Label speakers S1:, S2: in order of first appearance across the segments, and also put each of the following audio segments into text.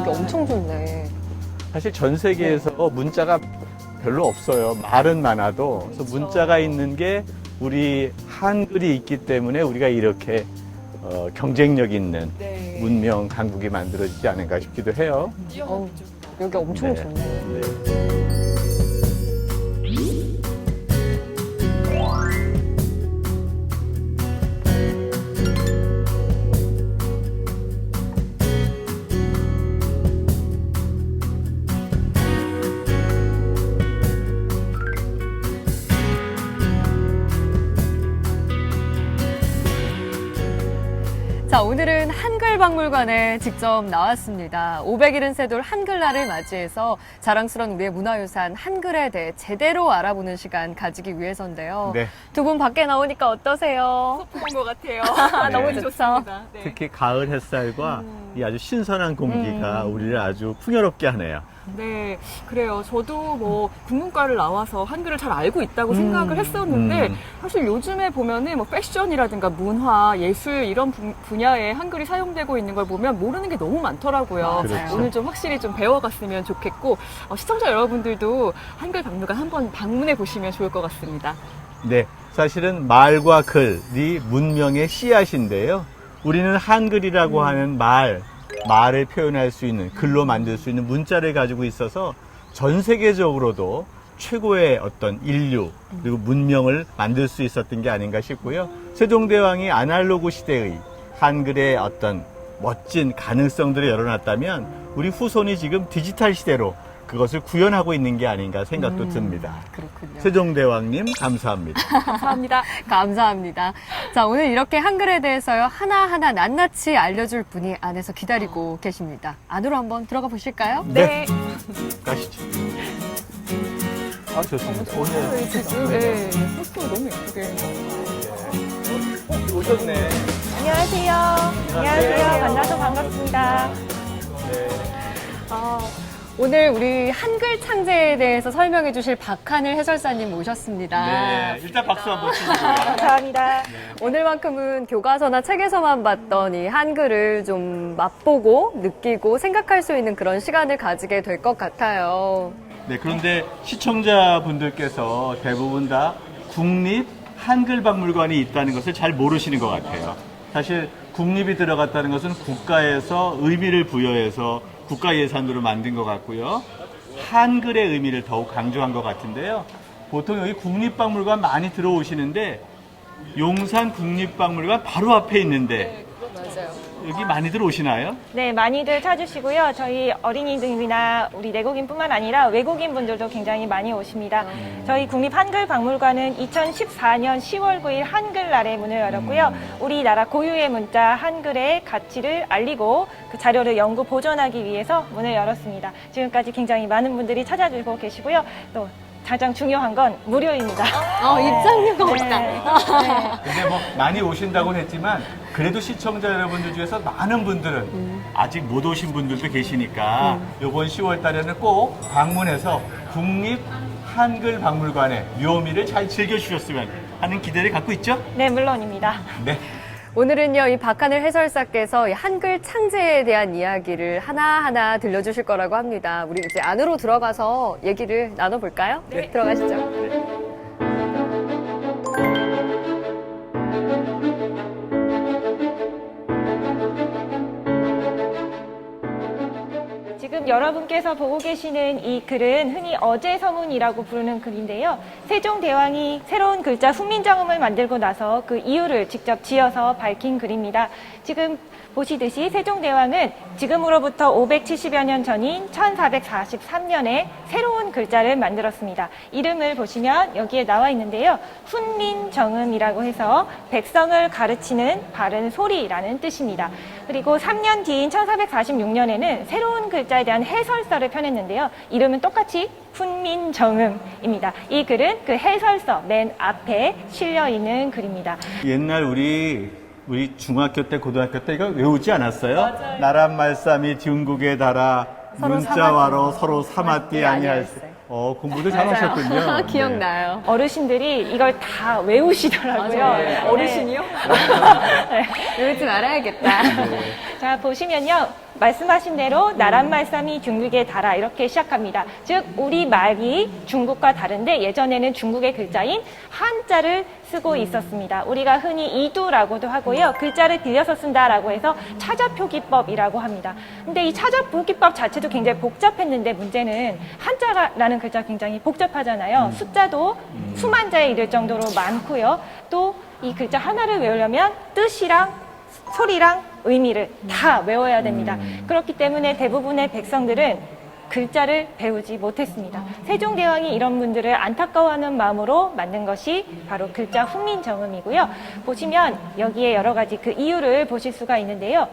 S1: 이게 엄청 좋네.
S2: 사실 전 세계에서 문자가 별로 없어요. 말은 많아도. 그래서 문자가 있는 게 우리 한글이 있기 때문에 우리가 이렇게 경쟁력 있는
S1: 네.
S2: 문명 강국이 만들어지지 않은가 싶기도 해요.
S1: 여기 엄청
S2: 네.
S1: 좋네요.
S2: 네.
S1: 자, 오늘은 한글박물관에 직접 나왔습니다. 570세돌 한글날을 맞이해서 자랑스러운 우리의 문화유산 한글에 대해 제대로 알아보는 시간 가지기 위해서인데요.
S2: 네.
S1: 두 분 밖에 나오니까 어떠세요?
S3: 소풍 온 것 같아요.
S1: 너무
S2: 네.
S1: 좋죠.
S3: 네.
S2: 특히 가을 햇살과 이 아주 신선한 공기가 우리를 아주 풍요롭게 하네요.
S3: 네, 그래요. 저도 뭐 국문과를 나와서 한글을 잘 알고 있다고 생각을 했었는데 사실 요즘에 보면은 뭐 패션이라든가 문화, 예술 이런 분야에 한글이 사용되고 있는 걸 보면 모르는 게 너무 많더라고요.
S2: 그렇죠.
S3: 오늘 좀 확실히 좀 배워갔으면 좋겠고 시청자 여러분들도 한글 박물관 한번 방문해 보시면 좋을 것 같습니다.
S2: 네, 사실은 말과 글이 문명의 씨앗인데요. 우리는 한글이라고 하는 말을 표현할 수 있는, 글로 만들 수 있는 문자를 가지고 있어서 전 세계적으로도 최고의 어떤 인류 그리고 문명을 만들 수 있었던 게 아닌가 싶고요. 세종대왕이 아날로그 시대의 한글의 어떤 멋진 가능성들을 열어놨다면 우리 후손이 지금 디지털 시대로 그것을 구현하고 있는 게 아닌가 생각도 듭니다.
S1: 그렇군요.
S2: 세종대왕님 감사합니다.
S3: 감사합니다.
S1: 감사합니다. 자, 오늘 이렇게 한글에 대해서요, 하나하나 낱낱이 알려줄 분이 안에서 기다리고 계십니다. 안으로 한번 들어가 보실까요?
S2: 네. 가시죠. 아, 좋습니다. 오늘
S3: 지금 네, 포스터 너무 예쁘게.
S2: 오셨네.
S4: 안녕하세요. 안녕하세요. 만나서 반갑습니다.
S1: 오늘 우리 한글 창제에 대해서 설명해 주실 박하늘 해설사님 모셨습니다.
S2: 네, 일단 박수 한번 치시고요.
S4: 감사합니다.
S1: 오늘만큼은 교과서나 책에서만 봤던 이 한글을 좀 맛보고 느끼고 생각할 수 있는 그런 시간을 가지게 될 것 같아요.
S2: 네, 그런데 시청자분들께서 대부분 다 국립 한글박물관이 있다는 것을 잘 모르시는 것 같아요. 사실 국립이 들어갔다는 것은 국가에서 의미를 부여해서 국가 예산으로 만든 것 같고요. 한글의 의미를 더욱 강조한 것 같은데요. 보통 여기 국립박물관 많이 들어오시는데 용산 국립박물관 바로 앞에 있는데
S1: 맞아요.
S2: 여기 많이들 오시나요?
S4: 네, 많이들 찾으시고요. 저희 어린이들이나 우리 내국인뿐만 아니라 외국인 분들도 굉장히 많이 오십니다. 저희 국립한글박물관은 2014년 10월 9일 한글날에 문을 열었고요. 우리나라 고유의 문자 한글의 가치를 알리고 그 자료를 연구 보존하기 위해서 문을 열었습니다. 지금까지 굉장히 많은 분들이 찾아주고 계시고요. 또 가장 중요한 건 무료입니다.
S1: 입장료가 없다.
S2: 근데 뭐 많이 오신다고는 했지만 그래도 시청자 여러분들 중에서 많은 분들은 아직 못 오신 분들도 계시니까 이번 10월 달에는 꼭 방문해서 국립 한글 박물관의 묘미를 잘 즐겨주셨으면 하는 기대를 갖고 있죠?
S4: 네, 물론입니다.
S2: 네.
S1: 오늘은요, 이 박하늘 해설사께서 이 한글 창제에 대한 이야기를 하나하나 들려주실 거라고 합니다. 우리 이제 안으로 들어가서 얘기를 나눠볼까요? 네. 들어가시죠.
S4: 지금 여러분께서 보고 계시는 이 글은 흔히 어제서문이라고 부르는 글인데요. 세종대왕이 새로운 글자 훈민정음을 만들고 나서 그 이유를 직접 지어서 밝힌 글입니다. 지금 보시듯이 세종대왕은 지금으로부터 570여 년 전인 1443년에 새로운 글자를 만들었습니다. 이름을 보시면 여기에 나와 있는데요. 훈민정음이라고 해서 백성을 가르치는 바른 소리라는 뜻입니다. 그리고 3년 뒤인 1446년에는 새로운 글자에 대한 해설서를 펴냈는데요. 이름은 똑같이 훈민정음입니다. 이 글은 그 해설서 맨 앞에 실려 있는 글입니다.
S2: 옛날 우리 중학교 때, 고등학교 때 이거 외우지 않았어요? 맞아요. 나란 말씀이 중국에 달아 문자와로 서로 사마띠 아니할세. 공부도 잘하셨군요.
S1: 기억나요.
S4: 어르신들이 이걸 다 외우시더라고요.
S3: 어르신이요?
S1: 외우지 말아야겠다.
S4: 자, 보시면요. 말씀하신 대로 나란 말씀이 중국에 달아 이렇게 시작합니다. 즉 우리 말이 중국과 다른데 예전에는 중국의 글자인 한자를 쓰고 있었습니다. 우리가 흔히 이두라고도 하고요. 글자를 빌려서 쓴다라고 해서 차자표기법이라고 합니다. 근데 이 차자표기법 자체도 굉장히 복잡했는데 문제는 한자라는 글자 굉장히 복잡하잖아요. 숫자도 수만 자에 이를 정도로 많고요. 또 이 글자 하나를 외우려면 뜻이랑 소리랑 의미를 다 외워야 됩니다. 그렇기 때문에 대부분의 백성들은 글자를 배우지 못했습니다. 세종대왕이 이런 분들을 안타까워하는 마음으로 만든 것이 바로 글자 훈민정음이고요. 보시면 여기에 여러 가지 그 이유를 보실 수가 있는데요.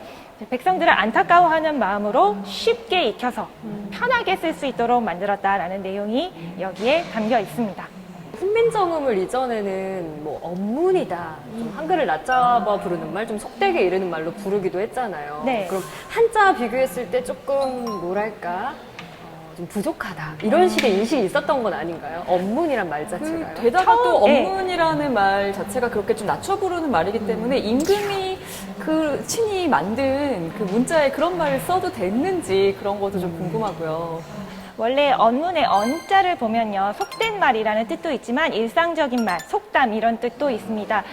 S4: 백성들을 안타까워하는 마음으로 쉽게 익혀서 편하게 쓸 수 있도록 만들었다라는 내용이 여기에 담겨 있습니다.
S1: 훈민정음을 이전에는 뭐 언문이다, 좀 한글을 낮잡아 부르는 말, 좀 속되게 이르는 말로 부르기도 했잖아요.
S4: 네.
S1: 그럼 한자 비교했을 때 조금 뭐랄까 좀 부족하다 이런 식의 인식이 있었던 건 아닌가요? 언문이란 말 자체가요.
S3: 게다가 또
S4: 처음에.
S3: 언문이라는 말 자체가 그렇게 좀 낮춰 부르는 말이기 때문에 임금이 그 친히 만든 그 문자에 그런 말을 써도 됐는지 그런 것도 좀 궁금하고요.
S4: 원래 언문의 언자를 보면요, 속된 말이라는 뜻도 있지만 일상적인 말, 속담 이런 뜻도 있습니다.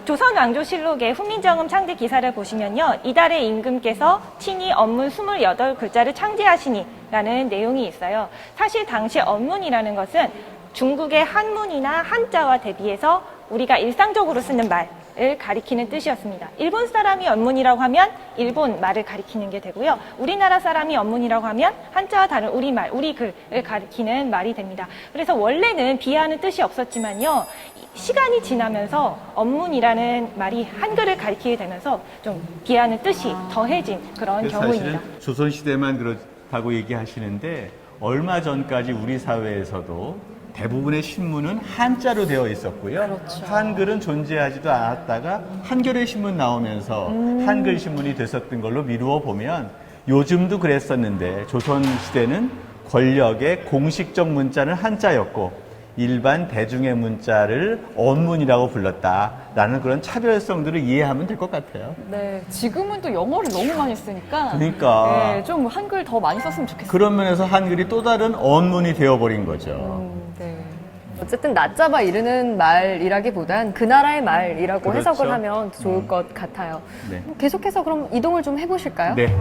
S4: 조선왕조실록의 훈민정음 창제 기사를 보시면요, 이달의 임금께서 친히 언문 28글자를 창제하시니 라는 내용이 있어요. 사실 당시 언문이라는 것은 중국의 한문이나 한자와 대비해서 우리가 일상적으로 쓰는 말을 가리키는 뜻이었습니다. 일본 사람이 언문이라고 하면 일본 말을 가리키는 게 되고요. 우리나라 사람이 언문이라고 하면 한자와 다른 우리말, 우리 글을 가리키는 말이 됩니다. 그래서 원래는 비하하는 뜻이 없었지만요. 시간이 지나면서 언문이라는 말이 한글을 가리키게 되면서 좀 비하하는 뜻이 더해진 그런 경우입니다.
S2: 사실은 조선시대만 그렇다고 얘기하시는데 얼마 전까지 우리 사회에서도 대부분의 신문은 한자로 되어 있었고요. 한글은 존재하지도 않았다가 한겨레 신문 나오면서 한글 신문이 됐었던 걸로 미루어 보면 요즘도 그랬었는데 조선시대는 권력의 공식적 문자는 한자였고 일반 대중의 문자를 언문이라고 불렀다라는 그런 차별성들을 이해하면 될 것 같아요.
S3: 네, 지금은 또 영어를 너무 많이 쓰니까
S2: 그러니까.
S3: 네, 좀 한글 더 많이 썼으면 좋겠어요.
S2: 그런 면에서 한글이 또 다른 언문이 되어버린 거죠.
S3: 네.
S1: 어쨌든 낮잡아 이르는 말이라기보단 그 나라의 말이라고
S2: 그렇죠.
S1: 해석을 하면 좋을 것 같아요.
S2: 네.
S1: 계속해서 그럼 이동을 좀 해보실까요?
S2: 네.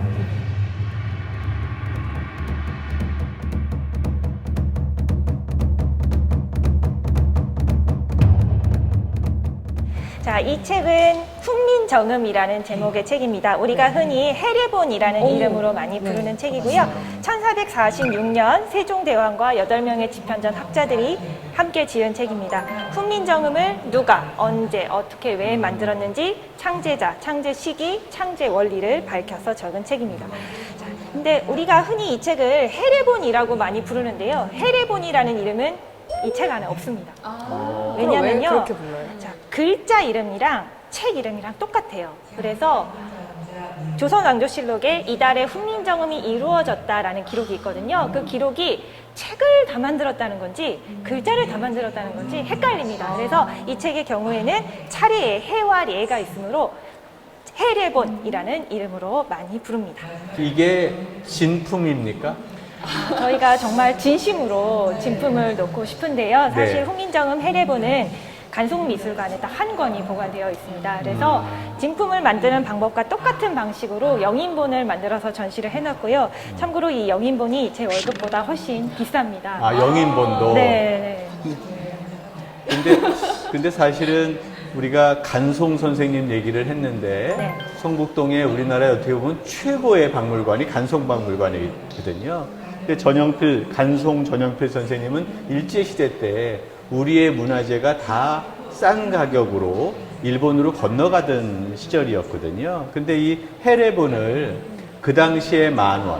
S4: 자, 이 책은 훈민정음이라는 제목의 책입니다. 우리가 흔히 해례본이라는 이름으로 많이 부르는 책이고요. 1446년 세종대왕과 8명의 집현전 학자들이 함께 지은 책입니다. 훈민정음을 누가, 언제, 어떻게, 왜 만들었는지 창제자, 창제 시기, 창제 원리를 밝혀서 적은 책입니다. 자, 근데 우리가 흔히 이 책을 해례본이라고 많이 부르는데요. 해례본이라는 이름은 이 책 안에 없습니다.
S1: 그럼 왜
S4: 왜냐면요.
S1: 그렇게 불러요?
S4: 자, 글자 이름이랑 책 이름이랑 똑같아요. 그래서 조선왕조실록에 이달의 훈민정음이 이루어졌다라는 기록이 있거든요. 그 기록이 책을 다 만들었다는 건지 글자를 다 만들었다는 건지 헷갈립니다. 그래서 이 책의 경우에는 차례에 해와 예가 있으므로 해례본이라는 이름으로 많이 부릅니다.
S2: 이게 진품입니까?
S4: 저희가 정말 진심으로 진품을 놓고 싶은데요. 사실
S2: 네.
S4: 훈민정음 해례본은 간송미술관에 딱 한 권이 보관되어 있습니다. 그래서 진품을 만드는 방법과 똑같은 방식으로 영인본을 만들어서 전시를 해놨고요. 참고로 이 영인본이 제 월급보다 훨씬 비쌉니다.
S2: 아, 영인본도?
S4: 네.
S2: 근데 사실은 우리가 간송 선생님 얘기를 했는데
S4: 네.
S2: 성북동에 우리나라의 어떻게 보면 최고의 박물관이 간송박물관이거든요. 근데 간송 전영필 선생님은 일제시대 때 우리의 문화재가 다 싼 가격으로 일본으로 건너가던 시절이었거든요. 근데 이 해례본을 그 당시에 10,000원,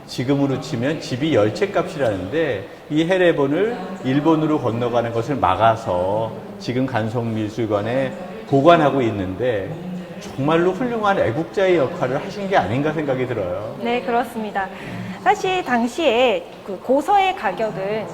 S2: 지금으로 치면 집이 10채 값이라는데 이 해례본을 일본으로 건너가는 것을 막아서 지금 간송미술관에 보관하고 있는데 정말로 훌륭한 애국자의 역할을 하신 게 아닌가 생각이 들어요.
S4: 네, 그렇습니다. 사실 당시에 그 고서의 가격은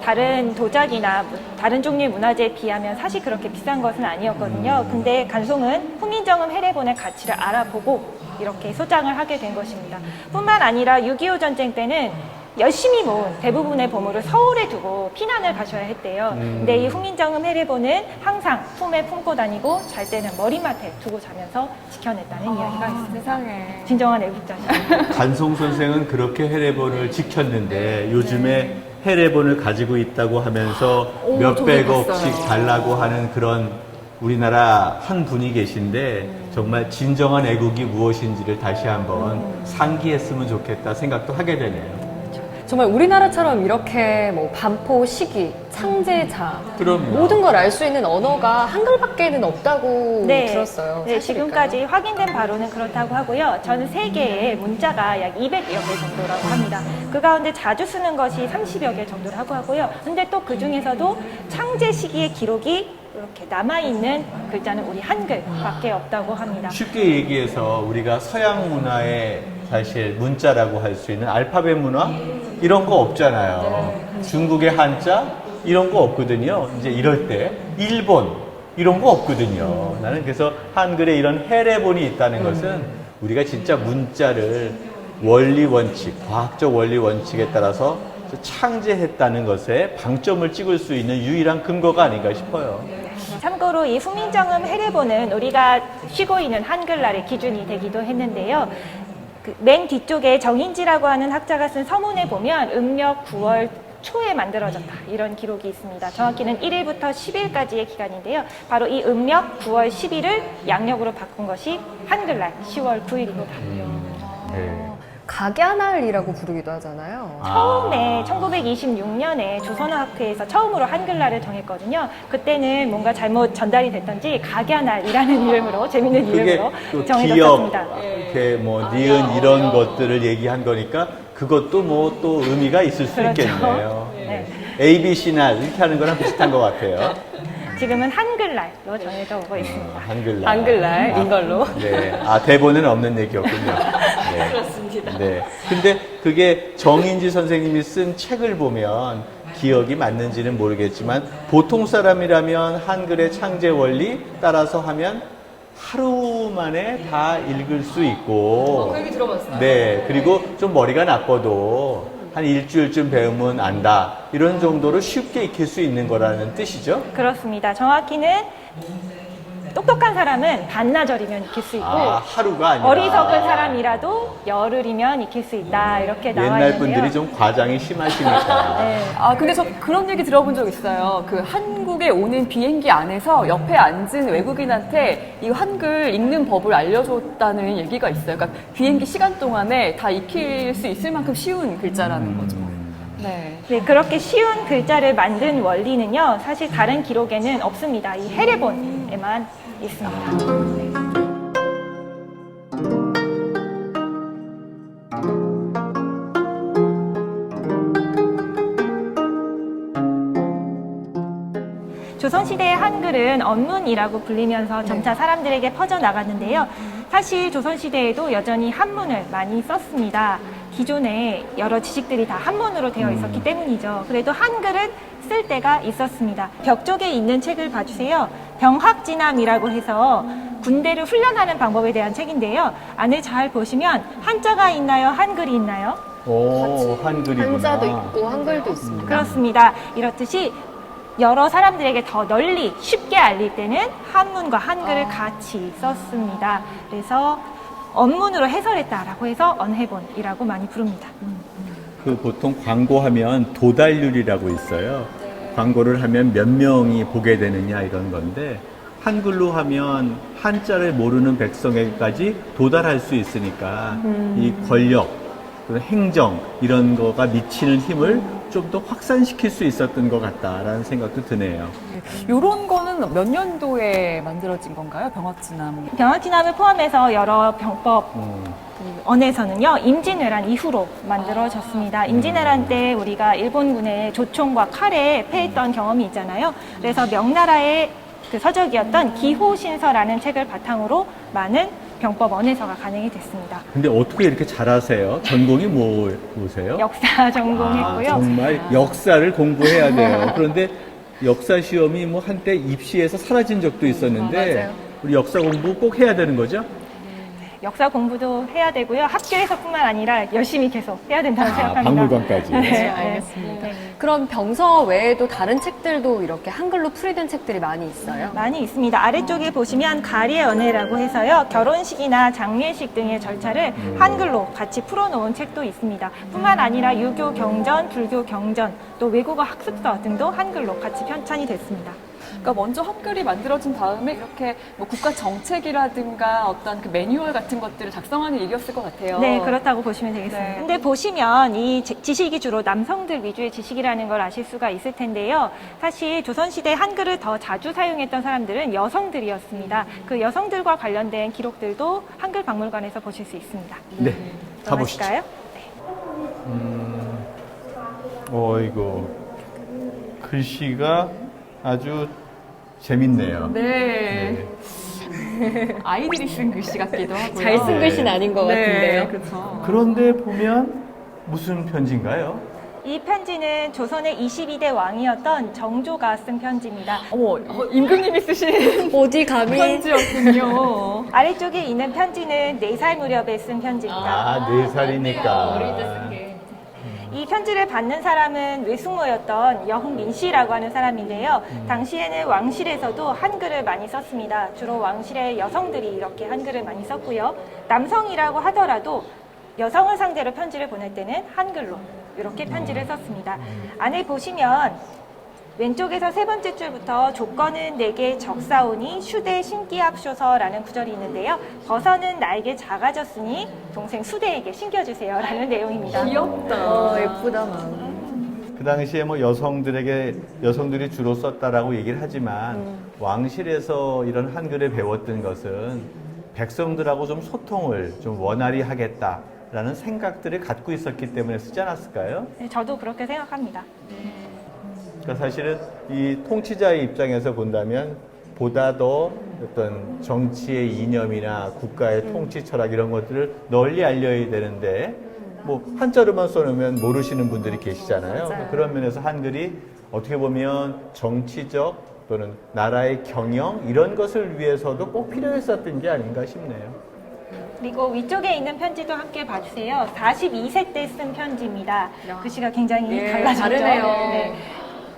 S4: 다른 도자기나 다른 종류의 문화재에 비하면 사실 그렇게 비싼 것은 아니었거든요. 근데 간송은 후민정음 해례본의 가치를 알아보고 이렇게 소장을 하게 된 것입니다. 뿐만 아니라 6.25 전쟁 때는 열심히 모은 대부분의 보물을 서울에 두고 피난을 가셔야 했대요. 근데 이 후민정음 해례본은 항상 품에 품고 다니고 잘 때는 머리맡에 두고 자면서 지켜냈다는 이야기가 있습니다.
S3: 세상에.
S4: 진정한 애국자시죠.
S2: 간송 선생은 그렇게 해례본을 지켰는데 요즘에 해례본을 가지고 있다고 하면서 몇백억씩 달라고 하는 그런 우리나라 한 분이 계신데 정말 진정한 애국이 무엇인지를 다시 한번 상기했으면 좋겠다 생각도 하게 되네요.
S1: 정말 우리나라처럼 이렇게 뭐 반포, 시기, 창제자
S2: 그럼요.
S1: 모든 걸 알 수 있는 언어가 한글밖에는 없다고 들었어요.
S4: 네,
S1: 사실일까요?
S4: 지금까지 확인된 바로는 그렇다고 하고요. 전 세계에 문자가 약 200여 개 정도라고 합니다. 그 가운데 자주 쓰는 것이 30여 개 정도라고 하고요. 근데 또 그 중에서도 창제 시기의 기록이 이렇게 남아있는 글자는 우리 한글밖에 없다고 합니다.
S2: 쉽게 얘기해서 우리가 서양 문화의 사실 문자라고 할 수 있는 알파벳 문화 이런 거 없잖아요. 중국의 한자 이런 거 없거든요. 이제 이럴 때 일본 이런 거 없거든요. 나는 그래서 한글에 이런 해례본이 있다는 것은 우리가 진짜 문자를 원리 원칙, 과학적 원리 원칙에 따라서 창제했다는 것에 방점을 찍을 수 있는 유일한 근거가 아닌가 싶어요.
S4: 참고로 이 후민정음 해례본은 우리가 쉬고 있는 한글날의 기준이 되기도 했는데요. 맨 뒤쪽에 정인지라고 하는 학자가 쓴 서문에 보면 음력 9월 초에 만들어졌다 이런 기록이 있습니다. 정확히는 1일부터 10일까지의 기간인데요. 바로 이 음력 9월 10일을 양력으로 바꾼 것이 한글날 10월 9일입니다.
S2: 네.
S1: 각야날이라고 부르기도 하잖아요.
S4: 처음에 1926년에 조선어학회에서 처음으로 한글날을 정했거든요. 그때는 뭔가 잘못 전달이 됐던지 각야날이라는 이름으로 재밌는
S2: 그게
S4: 이름으로
S2: 또
S4: 정해졌습니다.
S2: 기억, 이렇게 뭐 니은 이런 것들을 얘기한 거니까 그것도 뭐 또 의미가 있을 수
S4: 그렇죠.
S2: 있겠네요.
S4: 네.
S2: ABC-날 이렇게 하는 거랑 비슷한 것 같아요.
S4: 지금은 한글날로 정해져 오고 있습니다.
S2: 한글날.
S1: 한글날인 걸로.
S2: 네. 아, 대본에는 없는 얘기였군요. 네.
S3: 그렇습니다.
S2: 네. 근데 그게 정인지 선생님이 쓴 책을 보면 기억이 맞는지는 모르겠지만 보통 사람이라면 한글의 창제 원리 따라서 하면 하루 만에 다 읽을 수 있고.
S3: 그 얘기 들어봤어요.
S2: 네. 그리고 좀 머리가 나빠도 한 일주일쯤 배우면 안다. 이런 정도로 쉽게 익힐 수 있는 거라는 뜻이죠.
S4: 그렇습니다. 정확히는 똑똑한 사람은 반나절이면 익힐 수 있고
S2: 아, 하루가 아니라.
S4: 어리석은 사람이라도 열흘이면 익힐 수 있다 이렇게 나와
S2: 옛날
S4: 있는데요.
S2: 분들이 좀 과장이 심하시니까.
S4: 네.
S3: 아, 근데 저 그런 얘기 들어본 적 있어요. 그 한국에 오는 비행기 안에서 옆에 앉은 외국인한테 이 한글 읽는 법을 알려줬다는 얘기가 있어요. 그러니까 비행기 시간 동안에 다 익힐 수 있을 만큼 쉬운 글자라는 거죠. 네.
S4: 네, 그렇게 쉬운 글자를 만든 원리는요, 사실 다른 기록에는 없습니다. 이 해례본에만 있습니다. 네. 조선시대의 한글은 언문이라고 불리면서 점차 사람들에게 퍼져나갔는데요. 사실 조선시대에도 여전히 한문을 많이 썼습니다. 기존에 여러 지식들이 다 한문으로 되어 있었기 때문이죠. 그래도 한글은 쓸 때가 있었습니다. 벽 쪽에 있는 책을 봐주세요. 병학진함이라고 해서 군대를 훈련하는 방법에 대한 책인데요. 안을 잘 보시면 한자가 있나요? 한글이 있나요?
S2: 오, 한글이구나.
S1: 한자도 있고 한글도 있습니다.
S4: 그렇습니다. 이렇듯이 여러 사람들에게 더 널리 쉽게 알릴 때는 한문과 한글을 같이 썼습니다. 그래서 언문으로 해설했다라고 해서 언해본이라고 많이 부릅니다.
S2: 그 보통 광고하면 도달률이라고 있어요. 광고를 하면 몇 명이 보게 되느냐 이런 건데 한글로 하면 한자를 모르는 백성에게까지 도달할 수 있으니까 이 권력, 행정 이런 거가 미치는 힘을 좀 더 확산시킬 수 있었던 것 같다라는 생각도 드네요.
S3: 요런 거는 몇 년도에 만들어진 건가요? 병학진함.
S4: 병학진함을 포함해서 여러 병법 언에서는요, 임진왜란 이후로 만들어졌습니다. 임진왜란 때 우리가 일본군의 조총과 칼에 패했던 경험이 있잖아요. 그래서 명나라의 그 서적이었던 기호신서라는 책을 바탕으로 많은 병법 원에서가 가능이 됐습니다.
S2: 근데 어떻게 이렇게 잘하세요? 전공이 뭐세요?
S4: 역사 전공했고요.
S2: 정말 역사를 공부해야 돼요. 그런데 역사 시험이 뭐 한때 입시에서 사라진 적도 있었는데
S1: 맞아요.
S2: 우리 역사 공부 꼭 해야 되는 거죠?
S4: 역사 공부도 해야 되고요. 학교에서뿐만 아니라 열심히 계속 해야 된다고 생각합니다.
S2: 박물관까지.
S1: 네, 알겠습니다. 그럼 병서 외에도 다른 책들도 이렇게 한글로 풀이된 책들이 많이 있어요?
S4: 많이 있습니다. 아래쪽에 보시면 가리의 연회라고 해서요. 결혼식이나 장례식 등의 절차를 한글로 같이 풀어놓은 책도 있습니다. 뿐만 아니라 유교 경전, 불교 경전, 또 외국어 학습서 등도 한글로 같이 편찬이 됐습니다.
S3: 그러니까 먼저 한글이 만들어진 다음에 이렇게 뭐 국가 정책이라든가 어떤 그 매뉴얼 같은 것들을 작성하는 일이었을 것 같아요.
S4: 네, 그렇다고 보시면 되겠습니다.
S3: 네.
S4: 근데 보시면 이 지식이 주로 남성들 위주의 지식이라는 걸 아실 수가 있을 텐데요. 사실 조선시대 한글을 더 자주 사용했던 사람들은 여성들이었습니다. 그 여성들과 관련된 기록들도 한글 박물관에서 보실 수 있습니다.
S2: 네, 가보시죠.
S4: 가보실까요?
S2: 어이구, 글씨가 아주 재밌네요.
S3: 네. 아이들이 쓴 글씨 같기도 하고요.
S1: 잘 쓴 글씨는 아닌 것 같은데요.
S3: 네, 그렇죠.
S2: 그런데 보면 무슨 편지인가요?
S4: 이 편지는 조선의 22대 왕이었던 정조가 쓴 편지입니다.
S3: 어머, 임금님이 쓰신
S1: 어디 감히
S3: 편지였군요.
S4: 아래쪽에 있는 편지는 4살 무렵에 쓴 편지입니다.
S2: 4살이니까.
S4: 이 편지를 받는 사람은 외숙모였던 여흥민 씨라고 하는 사람인데요. 당시에는 왕실에서도 한글을 많이 썼습니다. 주로 왕실의 여성들이 이렇게 한글을 많이 썼고요. 남성이라고 하더라도 여성을 상대로 편지를 보낼 때는 한글로 이렇게 편지를 썼습니다. 안에 보시면 왼쪽에서 세 번째 줄부터 조건은 내게 적사오니 휴대 신기합쇼서라는 구절이 있는데요. 버선은 나에게 작아졌으니 동생 수대에게 신겨주세요 라는 내용입니다.
S3: 귀엽다.
S1: 예쁘다 마음.
S2: 그 당시에 뭐 여성들이 주로 썼다라고 얘기를 하지만 왕실에서 이런 한글을 배웠던 것은 백성들하고 좀 소통을 좀 원활히 하겠다라는 생각들을 갖고 있었기 때문에 쓰지 않았을까요?
S4: 네, 저도 그렇게 생각합니다.
S2: 그러니까 사실은 이 통치자의 입장에서 본다면 보다 더 어떤 정치의 이념이나 국가의 통치 철학 이런 것들을 널리 알려야 되는데 뭐 한자로만 써놓으면 모르시는 분들이 계시잖아요.
S1: 맞아요.
S2: 그런 면에서 한글이 어떻게 보면 정치적 또는 나라의 경영 이런 것을 위해서도 꼭 필요했었던 게 아닌가 싶네요.
S4: 그리고 위쪽에 있는 편지도 함께 봐주세요. 42세 때 쓴 편지입니다. 글씨가 굉장히
S1: 예,
S4: 달라졌죠.
S1: 다르네요.
S4: 네.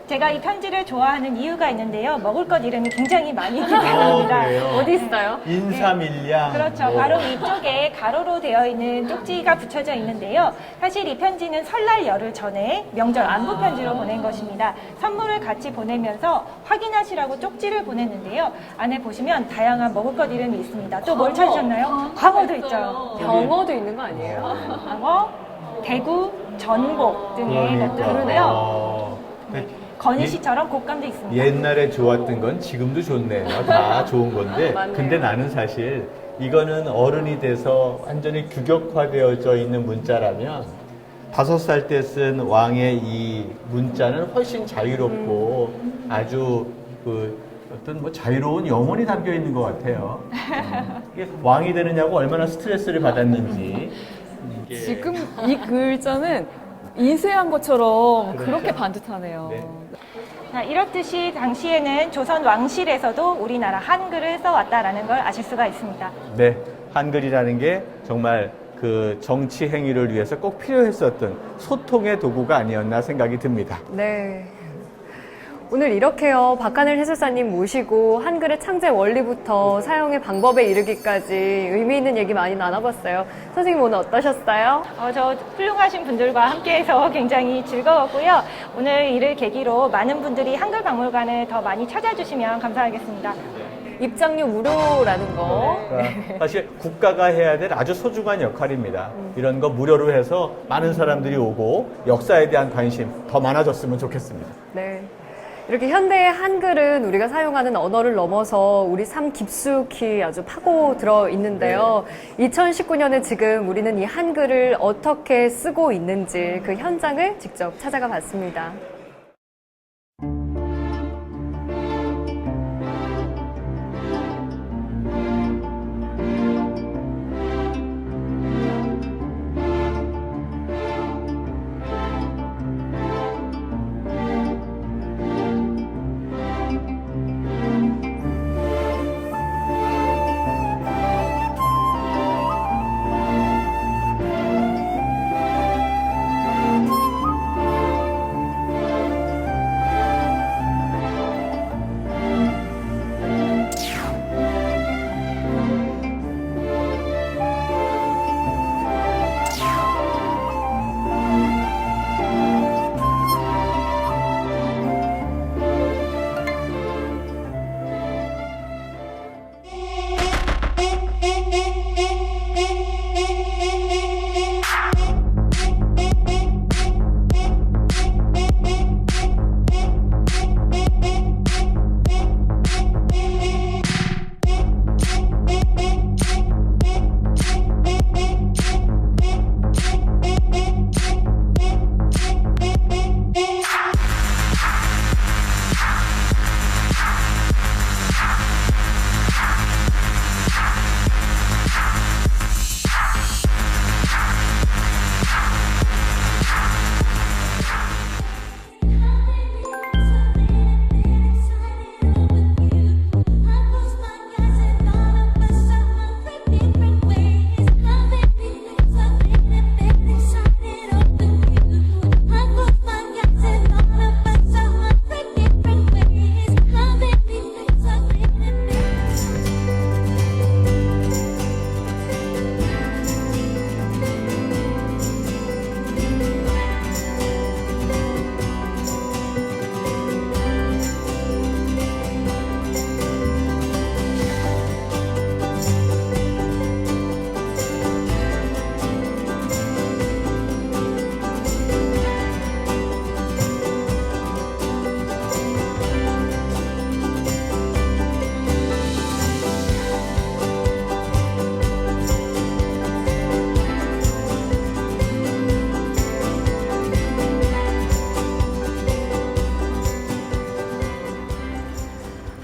S4: 제가 이 편지를 좋아하는 이유가 있는데요. 먹을 것 이름이 굉장히 많이 있기 때문입니다.
S2: 그래요?
S1: 어디 있어요?
S2: 인삼일량.
S4: 그렇죠.
S2: 뭐.
S4: 바로 위쪽에 가로로 되어 있는 쪽지가 붙여져 있는데요. 사실 이 편지는 설날 열흘 전에 명절 안부 편지로 보낸 것입니다. 선물을 같이 보내면서 확인하시라고 쪽지를 보냈는데요. 안에 보시면 다양한 먹을 것 이름이 있습니다. 또 뭘 찾으셨나요? 광어도 있죠.
S1: 병어도 있는 거 아니에요?
S4: 광어, 대구, 전복 등의
S2: 그러니까.
S4: 것들이고요. 건희씨처럼 곶감도 있습니다.
S2: 옛날에 좋았던 건 지금도 좋네요. 다 좋은 건데.
S1: 맞네요.
S2: 근데 나는 사실 이거는 어른이 돼서 완전히 규격화되어져 있는 문자라면 5살 때 쓴 왕의 이 문자는 훨씬 자유롭고 아주 그 어떤 뭐 자유로운 영혼이 담겨 있는 것 같아요. 이게 왕이 되느냐고 얼마나 스트레스를 받았는지. 이게
S3: 지금 이 글자는 인쇄한 것처럼
S2: 그렇죠.
S3: 그렇게 반듯하네요.
S2: 네.
S4: 자, 이렇듯이 당시에는 조선 왕실에서도 우리나라 한글을 써왔다라는 걸 아실 수가 있습니다.
S2: 네, 한글이라는 게 정말 그 정치 행위를 위해서 꼭 필요했었던 소통의 도구가 아니었나 생각이 듭니다.
S1: 네. 오늘 이렇게요, 박하늘 해설사님 모시고 한글의 창제 원리부터 사용의 방법에 이르기까지 의미 있는 얘기 많이 나눠봤어요. 선생님 오늘 어떠셨어요?
S4: 저 훌륭하신 분들과 함께해서 굉장히 즐거웠고요. 오늘 이를 계기로 많은 분들이 한글 박물관을 더 많이 찾아주시면 감사하겠습니다.
S1: 입장료 무료라는 거.
S2: 그러니까 사실 국가가 해야 될 아주 소중한 역할입니다. 이런 거 무료로 해서 많은 사람들이 오고 역사에 대한 관심 더 많아졌으면 좋겠습니다.
S1: 네. 이렇게 현대의 한글은 우리가 사용하는 언어를 넘어서 우리 삶 깊숙이 아주 파고 들어 있는데요. 2019년에 지금 우리는 이 한글을 어떻게 쓰고 있는지 그 현장을 직접 찾아가 봤습니다.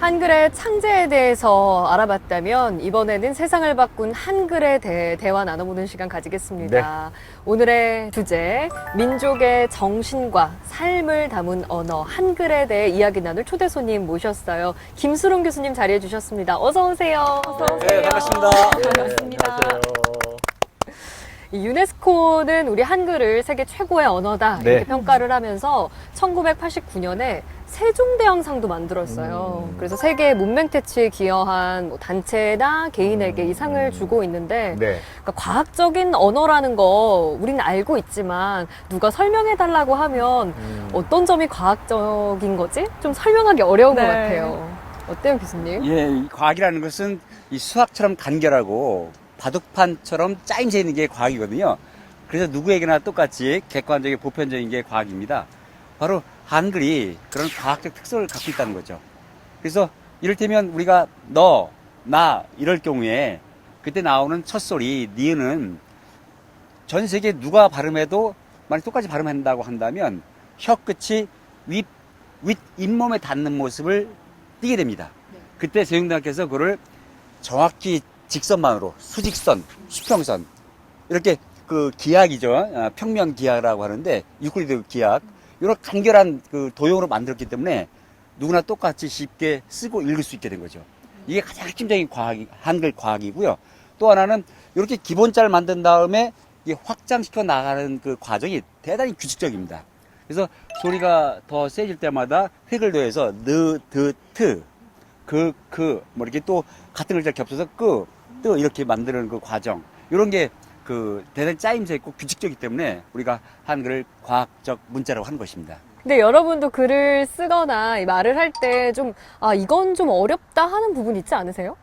S1: 한글의 창제에 대해서 알아봤다면 이번에는 세상을 바꾼 한글에 대해 대화 나눠보는 시간 가지겠습니다. 오늘의 주제, 민족의 정신과 삶을 담은 언어 한글에 대해 이야기 나눌 초대 손님 모셨어요. 김수롱 교수님 자리해 주셨습니다. 어서 오세요. 어서 오세요.
S5: 네, 반갑습니다.
S1: 반갑습니다. 이 유네스코는 우리 한글을 세계 최고의 언어다 이렇게
S2: 네.
S1: 평가를 하면서 1989년에 세종대왕상도 만들었어요. 그래서 세계 문맹태치에 기여한 뭐 단체나 개인에게 이 상을 주고 있는데
S2: 네.
S1: 그러니까 과학적인 언어라는 거 우리는 알고 있지만 누가 설명해 달라고 하면 어떤 점이 과학적인 거지? 좀 설명하기 어려운
S3: 네.
S1: 것 같아요. 어때요, 교수님?
S5: 예, 이 과학이라는 것은 이 수학처럼 간결하고 바둑판처럼 짜임새 있는 게 과학이거든요. 그래서 누구에게나 똑같이 객관적이고 보편적인 게 과학입니다. 바로 한글이 그런 과학적 특성을 갖고 있다는 거죠. 그래서 이를테면 우리가 너, 나 이럴 경우에 그때 나오는 첫 소리 니은은 전 세계 누가 발음해도 만약 똑같이 발음한다고 한다면 혀 끝이 윗 잇몸에 닿는 모습을 띄게 됩니다. 그때 세종대왕께서 그거를 정확히 직선만으로 수직선, 수평선 이렇게 그 기하이죠. 평면 기하라고 하는데 유클리드 기하 이런 간결한 그 도형으로 만들었기 때문에 누구나 똑같이 쉽게 쓰고 읽을 수 있게 된 거죠. 이게 가장 핵심적인 과학이 한글 과학이고요. 또 하나는 이렇게 기본자를 만든 다음에 이게 확장시켜 나가는 그 과정이 대단히 규칙적입니다. 그래서 소리가 더 세질 때마다 획을 더해서 느, 드, 트, 뭐 이렇게 또 같은 글자를 겹쳐서 뜨 이렇게 만드는 그 과정. 이런 게 그 대단히 짜임새 있고 규칙적이기 때문에 우리가 한글을 과학적 문자라고 하는 것입니다.
S1: 근데 여러분도 글을 쓰거나 이 말을 할 때 좀, 이건 좀 어렵다 하는 부분 있지 않으세요?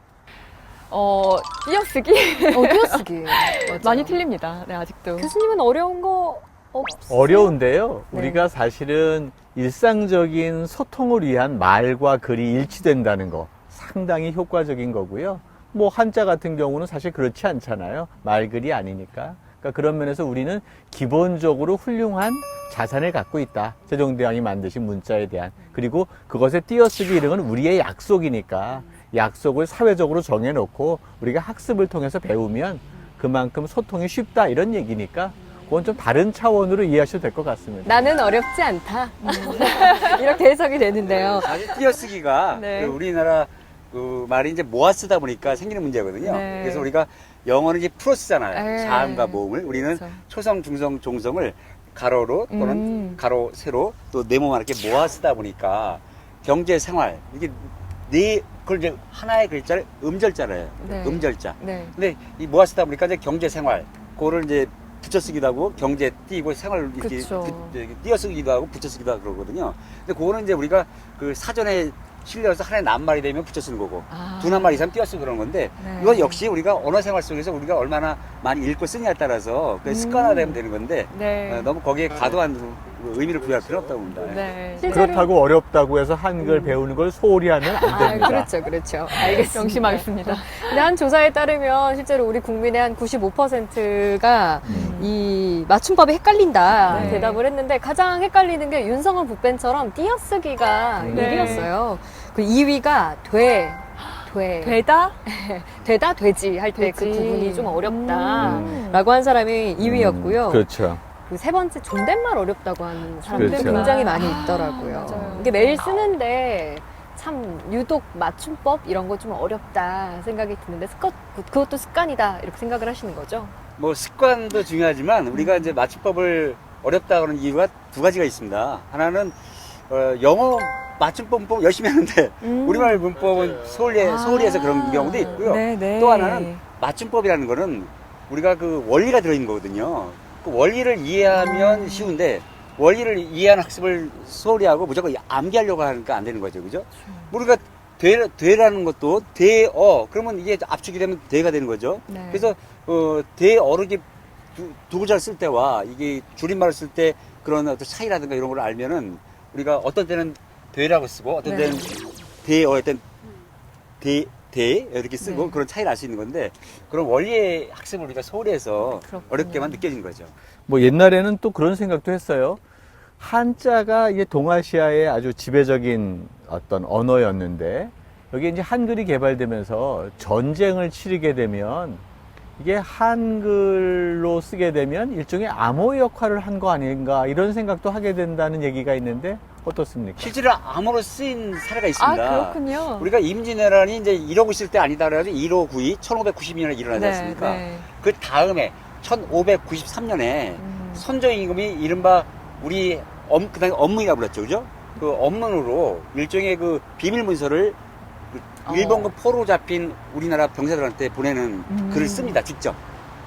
S3: 띄어쓰기
S1: 띄어쓰기. 맞아.
S3: 많이 틀립니다. 네, 아직도.
S1: 교수님은 어려운 거 없어요?
S2: 어려운데요.
S1: 네.
S2: 우리가 사실은 일상적인 소통을 위한 말과 글이 일치된다는 거 상당히 효과적인 거고요. 뭐 한자 같은 경우는 사실 그렇지 않잖아요. 말글이 아니니까. 그러니까 그런 면에서 우리는 기본적으로 훌륭한 자산을 갖고 있다. 세종대왕이 만드신 문자에 대한. 그리고 그것의 띄어쓰기 이런 건 우리의 약속이니까 약속을 사회적으로 정해놓고 우리가 학습을 통해서 배우면 그만큼 소통이 쉽다 이런 얘기니까 그건 좀 다른 차원으로 이해하셔도 될 것 같습니다.
S1: 나는 어렵지 않다. 이렇게 해석이 되는데요.
S5: 사실 띄어쓰기가
S3: 네.
S5: 그 우리나라 그 말이 이제 모아 쓰다 보니까 생기는 문제거든요.
S3: 네.
S5: 그래서 우리가 영어는 이제 풀어 쓰잖아요.
S1: 네.
S5: 자음과 모음을. 우리는
S1: 그렇죠.
S5: 초성, 중성, 종성을 가로로 또는 가로, 세로 또 네모만 이렇게 모아 쓰다 보니까 경제 생활 이게 그걸 이제 하나의 글자를 음절자래요.
S1: 네.
S5: 음절자.
S1: 네.
S5: 근데 이 모아 쓰다 보니까 이제 경제 생활 그거를 이제 붙여 쓰기도 하고 경제 띄고 생활 이렇게
S1: 그쵸.
S5: 띄어 쓰기도 하고 붙여 쓰기도 하고 그러거든요. 근데 그거는 이제 우리가 그 사전에 실려서 하나의 낱말이 되면 붙여 쓰는 거고 두 낱말 이상 띄어 쓰고 그런 건데
S1: 네.
S5: 이건 역시 우리가 언어 생활 속에서 우리가 얼마나 많이 읽고 쓰냐에 따라서 그 습관화되면 되는 건데
S3: 네.
S5: 너무 거기에 과도한 의미를 부여할 필요는 없다고 봅니다.
S3: 네.
S1: 실제로-
S2: 그렇다고 어렵다고 해서 한글 배우는 걸 소홀히 하면 안 됩니다.
S1: 그렇죠, 그렇죠. 알겠습니다.
S3: 명심하겠습니다.
S1: 근데 한 조사에 따르면 실제로 우리 국민의 한 95%가 이 맞춤법이 헷갈린다
S3: 네.
S1: 대답을 했는데 가장 헷갈리는 게 윤성원 북벤처럼 띄어쓰기가
S3: 네.
S1: 1위였어요. 그 2위가
S3: 되다?
S1: 되다 되지 할 때 그
S3: 되지.
S1: 부분이 좀 어렵다라고 한 사람이 2위였고요.
S2: 그렇죠.
S1: 그 세 번째 존댓말 어렵다고 하는 사람들이
S2: 그렇죠.
S1: 굉장히 많이 있더라고요.
S3: 맞아요.
S1: 이게 매일 쓰는데 참 유독 맞춤법 이런 거 좀 어렵다 생각이 드는데 그것도 습관이다 이렇게 생각을 하시는 거죠?
S5: 뭐 습관도 중요하지만 우리가 이제 맞춤법을 어렵다 그러는 이유가 두 가지가 있습니다. 하나는 영어 맞춤법 열심히 하는데 우리말 문법은 소홀히해서 그런 경우도 있고요.
S3: 네, 네.
S5: 또 하나는 맞춤법이라는 거는 우리가 그 원리가 들어있는 거거든요. 그 원리를 이해하면 쉬운데 원리를 이해하는 학습을 소홀히 하고 무조건 암기하려고 하니까 안 되는 거죠. 그죠? 우리가 되라는 것도 대어 그러면 이게 압축이 되면 대가 되는 거죠.
S1: 네.
S5: 그래서 대어를 이렇게 두 글자를 쓸 때와 이게 줄임말을 쓸 때 그런 어떤 차이라든가 이런 걸 알면은 우리가 어떤 때는 되라고 쓰고 어떤
S1: 네.
S5: 때는 대어할 땐 대 이렇게 쓰고
S1: 네.
S5: 그런 차이를 알 수 있는 건데 그런 원리의 학습을 우리가 소홀히 해서
S1: 그렇군요.
S5: 어렵게만 느껴지는 거죠.
S2: 뭐 옛날에는 또 그런 생각도 했어요. 한자가 이게 동아시아의 아주 지배적인 어떤 언어였는데 여기 이제 한글이 개발되면서 전쟁을 치르게 되면 이게 한글로 쓰게 되면 일종의 암호 역할을 한 거 아닌가 이런 생각도 하게 된다는 얘기가 있는데 어떻습니까?
S5: 실제로 암호로 쓰인 사례가 있습니다.
S3: 아, 그렇군요.
S5: 우리가 임진왜란이 이제 이러고 있을 때 아니다 그래가지고 1592, 1592년에 일어나지 않습니까?
S3: 네.
S5: 그 다음에 1593년에 선조임금이 이른바 우리 그다음에 업문이라고 불렀죠, 그죠? 그 업문으로 일종의 그 비밀 문서를 그 일본군 포로 잡힌 우리나라 병사들한테 보내는 글을 씁니다, 직접.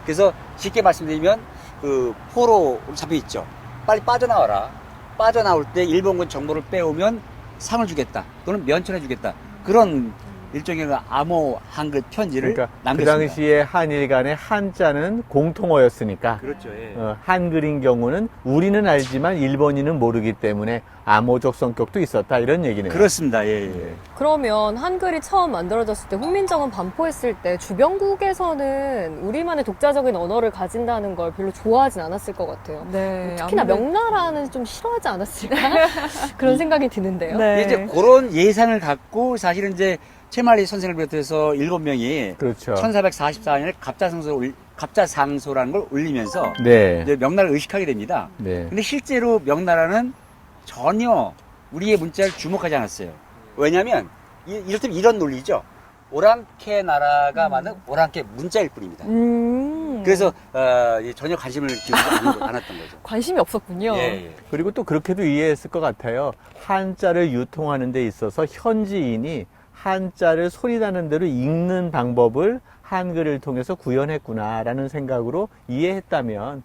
S5: 그래서 쉽게 말씀드리면 그 포로 잡혀 있죠. 빨리 빠져나와라. 빠져나올 때 일본군 정보를 빼오면 상을 주겠다. 또는 면천해 주겠다. 그런 일종의 그 암호 한글 편지를
S2: 그러니까 그
S5: 남겼습니다.
S2: 당시에 한일 간의 한자는 공통어였으니까
S5: 그렇죠. 예.
S2: 한글인 경우는 우리는 알지만 일본인은 모르기 때문에 암호적 성격도 있었다 이런 얘기네요.
S5: 그렇습니다. 예, 예.
S1: 그러면 한글이 처음 만들어졌을 때 훈민정음 반포했을 때 주변국에서는 우리만의 독자적인 언어를 가진다는 걸 별로 좋아하진 않았을 것 같아요.
S3: 네.
S1: 특히나
S3: 아무래도-
S1: 명나라는 좀 싫어하지 않았을까? 그런 생각이 드는데요.
S3: 네.
S5: 이제 그런 예상을 갖고 사실은 이제 최만리 선생을 비롯해서 7명이
S2: 그렇죠.
S5: 1444년에 갑자상소라는 걸 올리면서
S2: 네.
S5: 이제 명나라를 의식하게 됩니다.
S2: 네.
S5: 근데 실제로 명나라는 전혀 우리의 문자를 주목하지 않았어요. 왜냐하면 이를테면 이런 논리죠. 오랑캐 나라가 만든 오랑캐 문자일 뿐입니다. 그래서 전혀 관심을 기울이지 않았던 거죠.
S3: 관심이 없었군요.
S5: 예, 예.
S2: 그리고 또 그렇게도 이해했을 것 같아요. 한자를 유통하는 데 있어서 현지인이 한자를 소리나는 대로 읽는 방법을 한글을 통해서 구현했구나라는 생각으로 이해했다면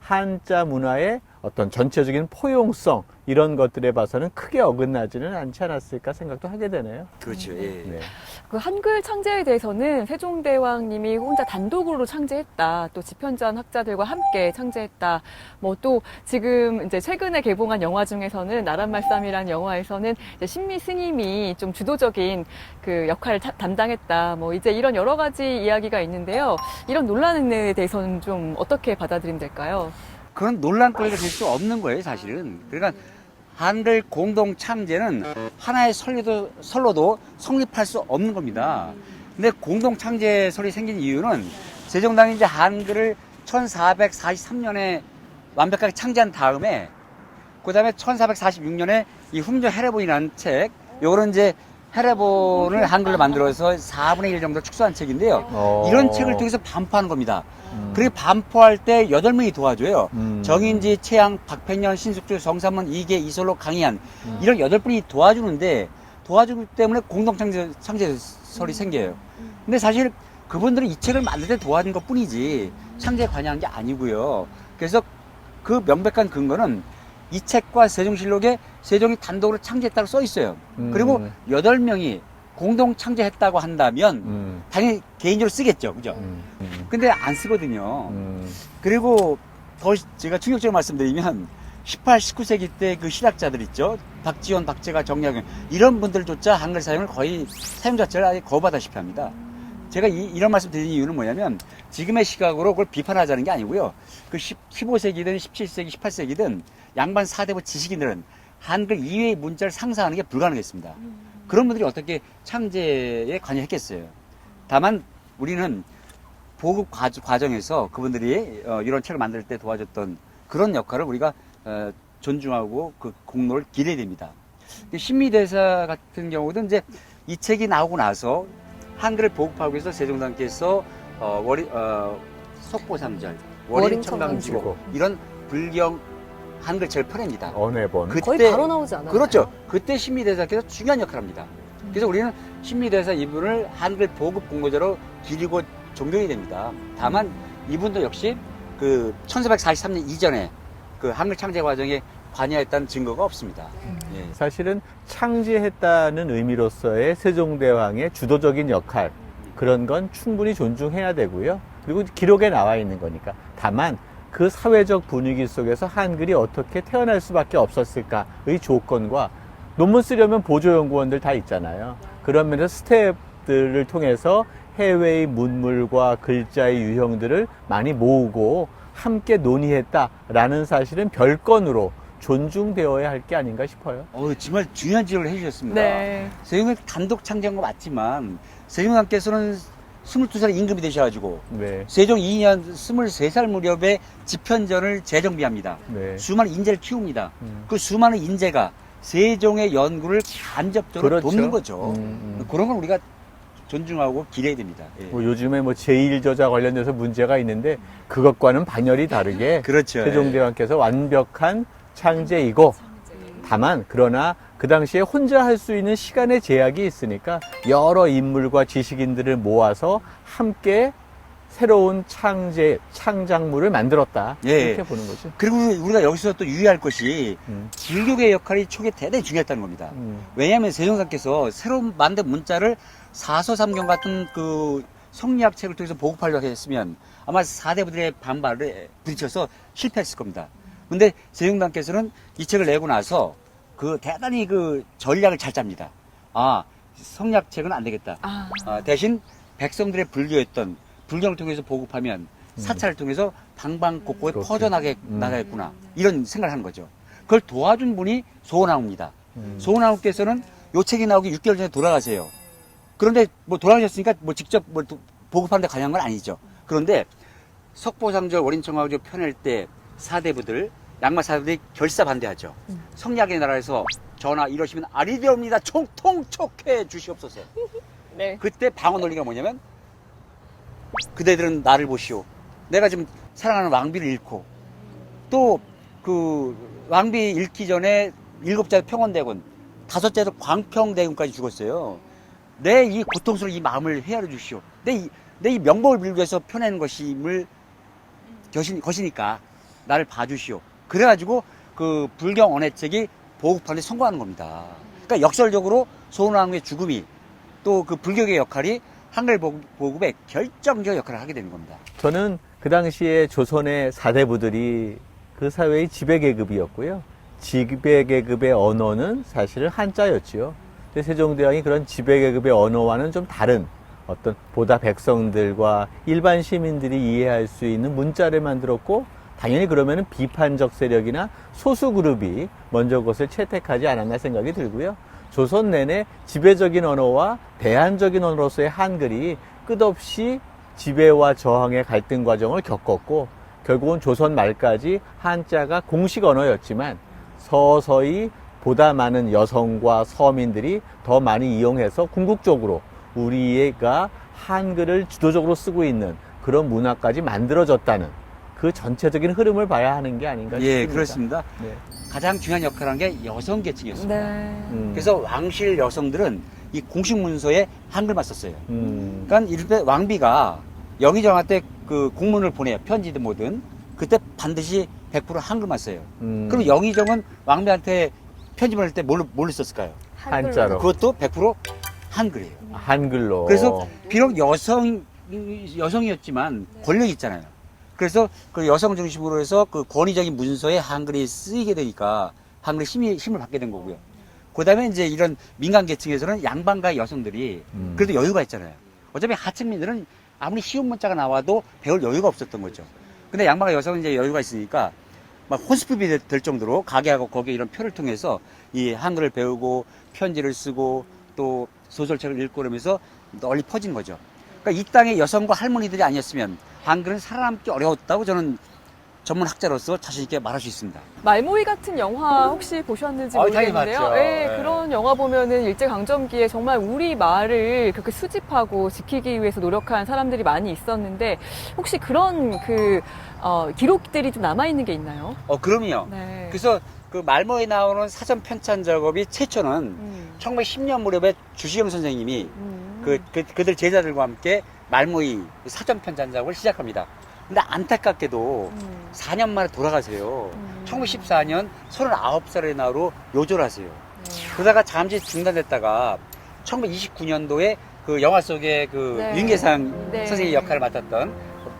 S2: 한자 문화의 어떤 전체적인 포용성 이런 것들에 봐서는 크게 어긋나지는 않지 않았을까 생각도 하게 되네요.
S5: 그렇죠. 예.
S2: 네.
S3: 그 한글 창제에 대해서는 세종대왕님이 혼자 단독으로 창제했다. 또 집현전 학자들과 함께 창제했다. 뭐 또 지금 이제 최근에 개봉한 영화 중에서는 나란말씀이라는 영화에서는 이제 신미 스님이 좀 주도적인 그 역할을 담당했다. 뭐 이제 이런 여러 가지 이야기가 있는데요. 이런 논란에 대해서는 좀 어떻게 받아들이면 될까요?
S5: 그런 논란거리가 될 수 없는 거예요, 사실은. 그러니까 한글 공동 창제는 하나의 설로도 성립할 수 없는 겁니다. 근데 공동 창제설이 생긴 이유는 세종당이 이제 한글을 1443년에 완벽하게 창제한 다음에 그다음에 1446년에 이 훈민정 해례본이라는 책, 요거는 이제 해례본을 한글로 만들어서 4분의 1 정도 축소한 책인데요. 이런 책을 통해서 반포하는 겁니다. 그리고 반포할 때 8명이 도와줘요. 정인지, 최양, 박팽년, 신숙주, 정삼문, 이계, 이솔로, 강희안 이런 8분이 도와주는데 도와주기 때문에 공동창제설이 생겨요. 근데 사실 그분들은 이 책을 만들 때 도와준 것 뿐이지 창제에 관여한 게 아니고요. 그래서 그 명백한 근거는 이 책과 세종실록에 세종이 단독으로 창제했다고 써 있어요. 그리고 8명이 공동 창제했다고 한다면 당연히 개인적으로 쓰겠죠. 그죠? 근데 안 쓰거든요. 그리고 더 제가 충격적으로 말씀드리면 18, 19세기 때 그 실학자들 있죠. 박지원, 박재가, 정약용 이런 분들조차 한글 사용을 거의 사용 자체를 아예 거부하다시피 합니다. 제가 이런 말씀 드리는 이유는 뭐냐면 지금의 시각으로 그걸 비판하자는 게 아니고요. 그 15세기든 17세기, 18세기든 양반 4대부 지식인들은 한글 이외의 문자를 상상하는 게 불가능했습니다. 그런 분들이 어떻게 창제에 관여했겠어요. 다만 우리는 보급 과정에서 그분들이 이런 책을 만들 때 도와줬던 그런 역할을 우리가 존중하고 그 공로를 기려야 됩니다. 신미대사 같은 경우도 이제 이 책이 나오고 나서 한글을 보급하기 위해서 세종당께서 속보상절, 월인청강지고 이런 불경 한글 책을 펴냅니다.
S2: 언해본.
S1: 거의 바로 나오지 않아요?
S5: 그렇죠. 그때 신미대사께서 중요한 역할을 합니다. 그래서 우리는 신미대사 이분을 한글 보급 공로자로 기리고 존경해야 됩니다. 다만 이분도 역시 그 1443년 이전에 그 한글 창제 과정에 관여했다는 증거가 없습니다. 예.
S2: 사실은 창제했다는 의미로서의 세종대왕의 주도적인 역할 그런 건 충분히 존중해야 되고요. 그리고 기록에 나와 있는 거니까. 다만 그 사회적 분위기 속에서 한글이 어떻게 태어날 수밖에 없었을까의 조건과 논문 쓰려면 보조연구원들 다 있잖아요. 그런 면에서 스텝들을 통해서 해외의 문물과 글자의 유형들을 많이 모으고 함께 논의했다라는 사실은 별건으로 존중되어야 할 게 아닌가 싶어요.
S5: 정말 중요한 지적을 해주셨습니다.
S3: 네.
S5: 세종의 단독 창제한 거 맞지만 세종왕께서는 22살 임금이 되셔가지고
S2: 네.
S5: 세종 2년 23살 무렵에 집현전을 재정비합니다.
S2: 네.
S5: 수많은 인재를 키웁니다. 그 수많은 인재가 세종의 연구를 간접적으로
S2: 그렇죠.
S5: 돕는 거죠. 그런 건 우리가 존중하고 기대해야 됩니다. 예.
S2: 뭐 요즘에 뭐 제1저자 관련돼서 문제가 있는데 그것과는 반열이 다르게
S5: 그렇죠.
S2: 세종대왕께서 완벽한 창제이고 다만 그러나 그 당시에 혼자 할 수 있는 시간의 제약이 있으니까 여러 인물과 지식인들을 모아서 함께 새로운 창작물을 만들었다.
S5: 예.
S2: 이렇게 보는 거죠.
S5: 그리고 우리가 여기서 또 유의할 것이 불교의 역할이 초기에 대단히 중요했다는 겁니다. 왜냐하면 세종사께서 새로 만든 문자를 사서삼경 같은 그 성리학 책을 통해서 보급하려고 했으면 아마 사대부들의 반발에 부딪혀서 실패했을 겁니다. 근데 세종단께서는 이 책을 내고 나서 그 대단히 그 전략을 잘 짭니다. 성리학 책은 안 되겠다. 대신 백성들의 불교였던 불경을 통해서 보급하면 사찰을 통해서 방방곡곡에
S2: 그렇게.
S5: 퍼져나게 나가겠구나. 이런 생각을 하는 거죠. 그걸 도와준 분이 소원왕후입니다. 소원왕후께서는 요 책이 나오기 6개월 전에 돌아가세요. 그런데 뭐 돌아가셨으니까 뭐 직접 뭐 보급하는 데 관여한 건 아니죠. 그런데 석보상절 월인청하조 펴낼 때 사대부들, 양마 사대부들이 결사 반대하죠. 성리학의 나라에서 전하 이러시면 아리 되옵니다. 통촉해 주시옵소서.
S3: 네.
S5: 그때 방어 논리가 뭐냐면 그대들은 나를 보시오. 내가 지금 사랑하는 왕비를 잃고 또 그 왕비 잃기 전에 7째 평원대군, 5째도 광평대군까지 죽었어요. 내 이 고통스러운 이 마음을 헤아려 주시오. 내 이 명복을 빌기 위해서 펴내는 것임을 것이니까 나를 봐주시오. 그래가지고 그 불경 언해책이 보급하는 데 성공하는 겁니다. 그러니까 역설적으로 소원왕후의 죽음이 또 그 불교의 역할이 한글 보급에 결정적 역할을 하게 되는 겁니다.
S2: 저는 그 당시에 조선의 사대부들이 그 사회의 지배계급이었고요. 지배계급의 언어는 사실은 한자였지요. 근데 세종대왕이 그런 지배계급의 언어와는 좀 다른 어떤 보다 백성들과 일반 시민들이 이해할 수 있는 문자를 만들었고, 당연히 그러면은 비판적 세력이나 소수 그룹이 먼저 그것을 채택하지 않았나 생각이 들고요. 조선 내내 지배적인 언어와 대안적인 언어로서의 한글이 끝없이 지배와 저항의 갈등 과정을 겪었고, 결국은 조선 말까지 한자가 공식 언어였지만 서서히 보다 많은 여성과 서민들이 더 많이 이용해서 궁극적으로 우리가 한글을 주도적으로 쓰고 있는 그런 문화까지 만들어졌다는 그 전체적인 흐름을 봐야 하는 게 아닌가 싶습니다.
S5: 예, 그렇습니다.
S2: 네.
S5: 가장 중요한 역할을 한 게 여성 계층이었습니다.
S3: 네.
S5: 그래서 왕실 여성들은 이 공식 문서에 한글만 썼어요.
S2: 음.
S5: 그러니까 이럴 때 왕비가 영의정한테 그 공문을 보내요. 편지든 뭐든. 그때 반드시 100% 한글만 써요. 그럼 영의정은 왕비한테 편지 보낼 때 뭘로 썼을까요?
S2: 한자로.
S5: 그것도 100% 한글이에요.
S2: 한글로.
S5: 그래서 비록 여성이었지만 권력이 있잖아요. 그래서 그 여성 중심으로 해서 그 권위적인 문서에 한글이 쓰이게 되니까 한글이 힘을 받게 된 거고요. 그 다음에 이제 이런 민간 계층에서는 양반가의 여성들이 그래도 여유가 있잖아요. 어차피 하층민들은 아무리 쉬운 문자가 나와도 배울 여유가 없었던 거죠. 근데 양반가 여성은 이제 여유가 있으니까 막 혼수품이 될 정도로 가게하고 거기에 이런 표를 통해서 이 한글을 배우고 편지를 쓰고 또 소설책을 읽고 그러면서 널리 퍼진 거죠. 그러니까 이 땅의 여성과 할머니들이 아니었으면 한글은 살아남기 어려웠다고 저는 전문 학자로서 자신 있게 말할 수 있습니다.
S3: 말모이 같은 영화 혹시 보셨는지
S5: 당연히
S3: 모르겠는데요.
S5: 봤죠.
S3: 네,
S5: 네.
S3: 그런 영화 보면은 일제강점기에 정말 우리 말을 그렇게 수집하고 지키기 위해서 노력한 사람들이 많이 있었는데 혹시 그런 기록들이 좀 남아있는 게 있나요?
S5: 그럼요.
S3: 네.
S5: 그래서 그 말모에 나오는 사전 편찬 작업이 최초는 1910년 무렵에 주시영 선생님이 그들 제자들과 함께 말모이 사전 편찬 작업을 시작합니다. 근데 안타깝게도 4년 만에 돌아가세요. 1914년 39살의 나이로 요절하세요. 그러다가 잠시 중단됐다가 1929년도에 그 영화 속에 그
S3: 네.
S5: 윤계상
S3: 네.
S5: 선생님의 역할을 맡았던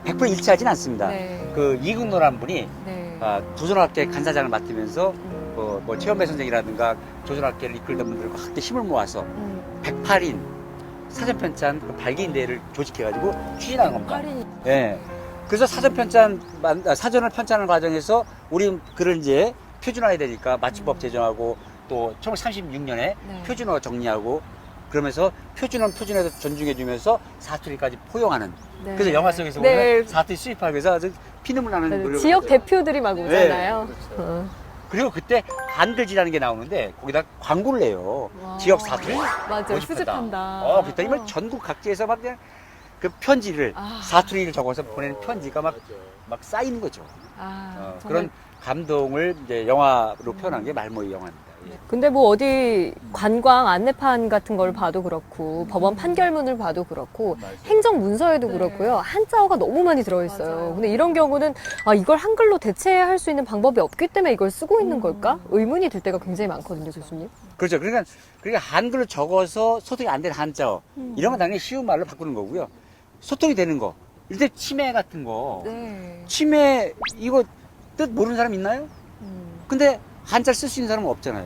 S5: 100% 일치하진 않습니다.
S3: 네.
S5: 그 이근노란 분이
S3: 네.
S5: 조선학계 간사장을 맡으면서 뭐 최원배 선생이라든가 조선학계를 이끌던 분들과 함께 힘을 모아서 108인 사전편찬 그 발기인 대회를 조직해가지고 추진하는 겁니다. 예. 그래서 사전을 편찬하는 과정에서 우리 글을 이제 표준화해야 되니까 맞춤법 제정하고 또 1936년에
S1: 네.
S5: 표준어 정리하고 그러면서 표준어도 존중해주면서 사투리까지 포용하는.
S1: 네.
S5: 그래서 영화 속에서
S1: 네.
S5: 보면 사투리 수입하기 위해서 아주 피눈물 나는
S1: 맞아요.
S5: 노력을
S1: 지역
S5: 했어요.
S1: 대표들이 막 오잖아요. 어.
S5: 그리고 그때 한글지라는 게 나오는데 거기다 광고를 내요.
S1: 와.
S5: 지역 사투리.
S1: 맞아요.
S5: 보고 싶다.
S1: 수집한다.
S5: 그랬더니 막 전국 각지에서 막 그냥 그 편지를
S1: 아.
S5: 사투리를 적어서 보내는 편지가 막 쌓이는 거죠.
S1: 아, 정말.
S5: 그런 감동을 이제 영화로 표현한 게 말모의 영화입니다. 예.
S1: 근데 뭐 어디 관광 안내판 같은 걸 봐도 그렇고 법원 판결문을 봐도 그렇고 행정 문서에도 그렇고요. 한자어가 너무 많이 들어있어요.
S3: 맞아요.
S1: 근데 이런 경우는 아 이걸 한글로 대체할 수 있는 방법이 없기 때문에 이걸 쓰고 있는 걸까? 의문이 들 때가 굉장히 많거든요, 교수님.
S5: 그렇죠. 그러니까 한글로 적어서 소통이 안 되는 한자어 이런 건 당연히 쉬운 말로 바꾸는 거고요. 소통이 되는 거. 일단 치매 같은 거.
S1: 네.
S5: 치매 이거 뜻 모르는 사람 있나요? 근데 한자를 쓸 수 있는 사람은 없잖아요.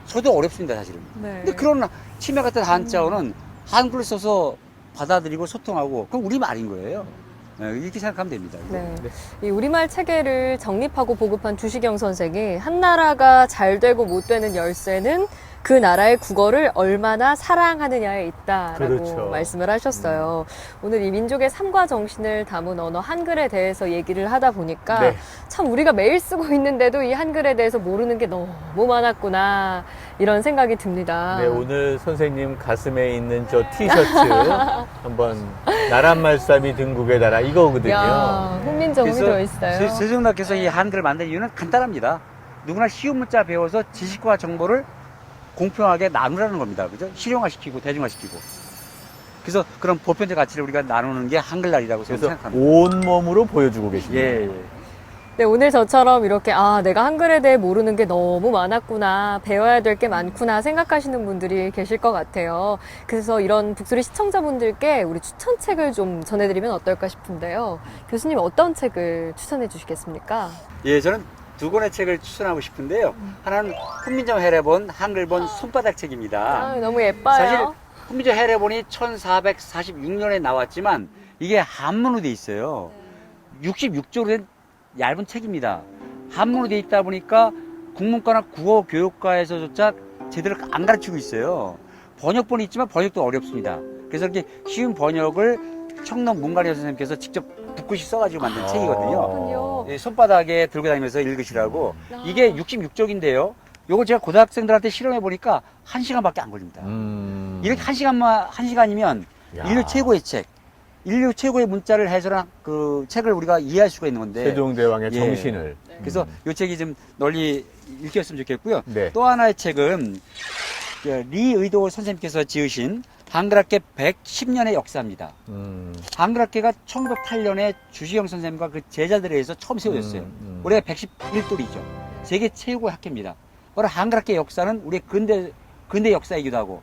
S5: 저도 어렵습니다, 사실은.
S1: 네.
S5: 근데 그런 치매 같은 한자어는 한글을 써서 받아들이고 소통하고 그럼 우리말인 거예요. 네, 이렇게 생각하면 됩니다.
S1: 네. 이 우리말 체계를 정립하고 보급한 주시경 선생이 한 나라가 잘 되고 못 되는 열쇠는 그 나라의 국어를 얼마나 사랑하느냐에 있다라고
S2: 그렇죠.
S1: 말씀을 하셨어요. 오늘 이 민족의 삶과 정신을 담은 언어 한글에 대해서 얘기를 하다 보니까
S2: 네.
S1: 참 우리가 매일 쓰고 있는데도 이 한글에 대해서 모르는 게 너무 많았구나 이런 생각이 듭니다.
S2: 네, 오늘 선생님 가슴에 있는 저 티셔츠 한번 나란 말씀이 등국에 달아 이거거든요.
S1: 야, 훈민정음이 들어있어요.
S5: 세종대학교에서 이 한글을 만든 이유는 간단합니다. 누구나 쉬운 문자 배워서 지식과 정보를 공평하게 나누라는 겁니다. 그죠? 실용화시키고 대중화시키고. 그래서 그런 보편적 가치를 우리가 나누는 게 한글날이라고 저는
S2: 그래서
S5: 생각합니다.
S2: 온몸으로 보여주고 계십니다.
S5: 예, 예.
S1: 네, 오늘 저처럼 이렇게 아 내가 한글에 대해 모르는 게 너무 많았구나 배워야 될 게 많구나 생각하시는 분들이 계실 것 같아요. 그래서 이런 북소리 시청자분들께 우리 추천책을 좀 전해드리면 어떨까 싶은데요. 교수님 어떤 책을 추천해 주시겠습니까?
S5: 예, 저는 두 권의 책을 추천하고 싶은데요. 하나는 훈민정 해례본 한글본 손바닥 책입니다.
S1: 아, 너무 예뻐요.
S5: 사실 훈민정 해례본이 1446년에 나왔지만 이게 한문으로 돼 있어요. 66조로 된 얇은 책입니다. 한문으로 돼 있다 보니까 국문과나 국어교육과에서조차 제대로 안 가르치고 있어요. 번역본이 있지만 번역도 어렵습니다. 그래서 이렇게 쉬운 번역을 청농 문가리 선생님께서 직접 붓글씨 써가지고 만든 책이거든요.
S1: 그렇군요.
S5: 예, 손바닥에 들고 다니면서 읽으시라고. 이게 66쪽인데요. 요거 제가 고등학생들한테 실험해 보니까 1시간밖에 안 걸립니다. 이렇게 1시간이면
S2: 야.
S5: 인류 최고의 책, 인류 최고의 문자를 해설한 그 책을 우리가 이해할 수가 있는 건데.
S2: 세종대왕의
S5: 예.
S2: 정신을.
S5: 그래서 이 책이 좀 널리 읽혔으면 좋겠고요.
S2: 네.
S5: 또 하나의 책은 리의도 선생님께서 지으신 한글학계 110년의 역사입니다. 한글학계가 1908년에 주시경 선생님과 그 제자들에 의해서 처음 세워졌어요. 올해가 111돌이죠. 세계 최고의 학회입니다. 바로 한글학계 역사는 우리의 근대 역사이기도 하고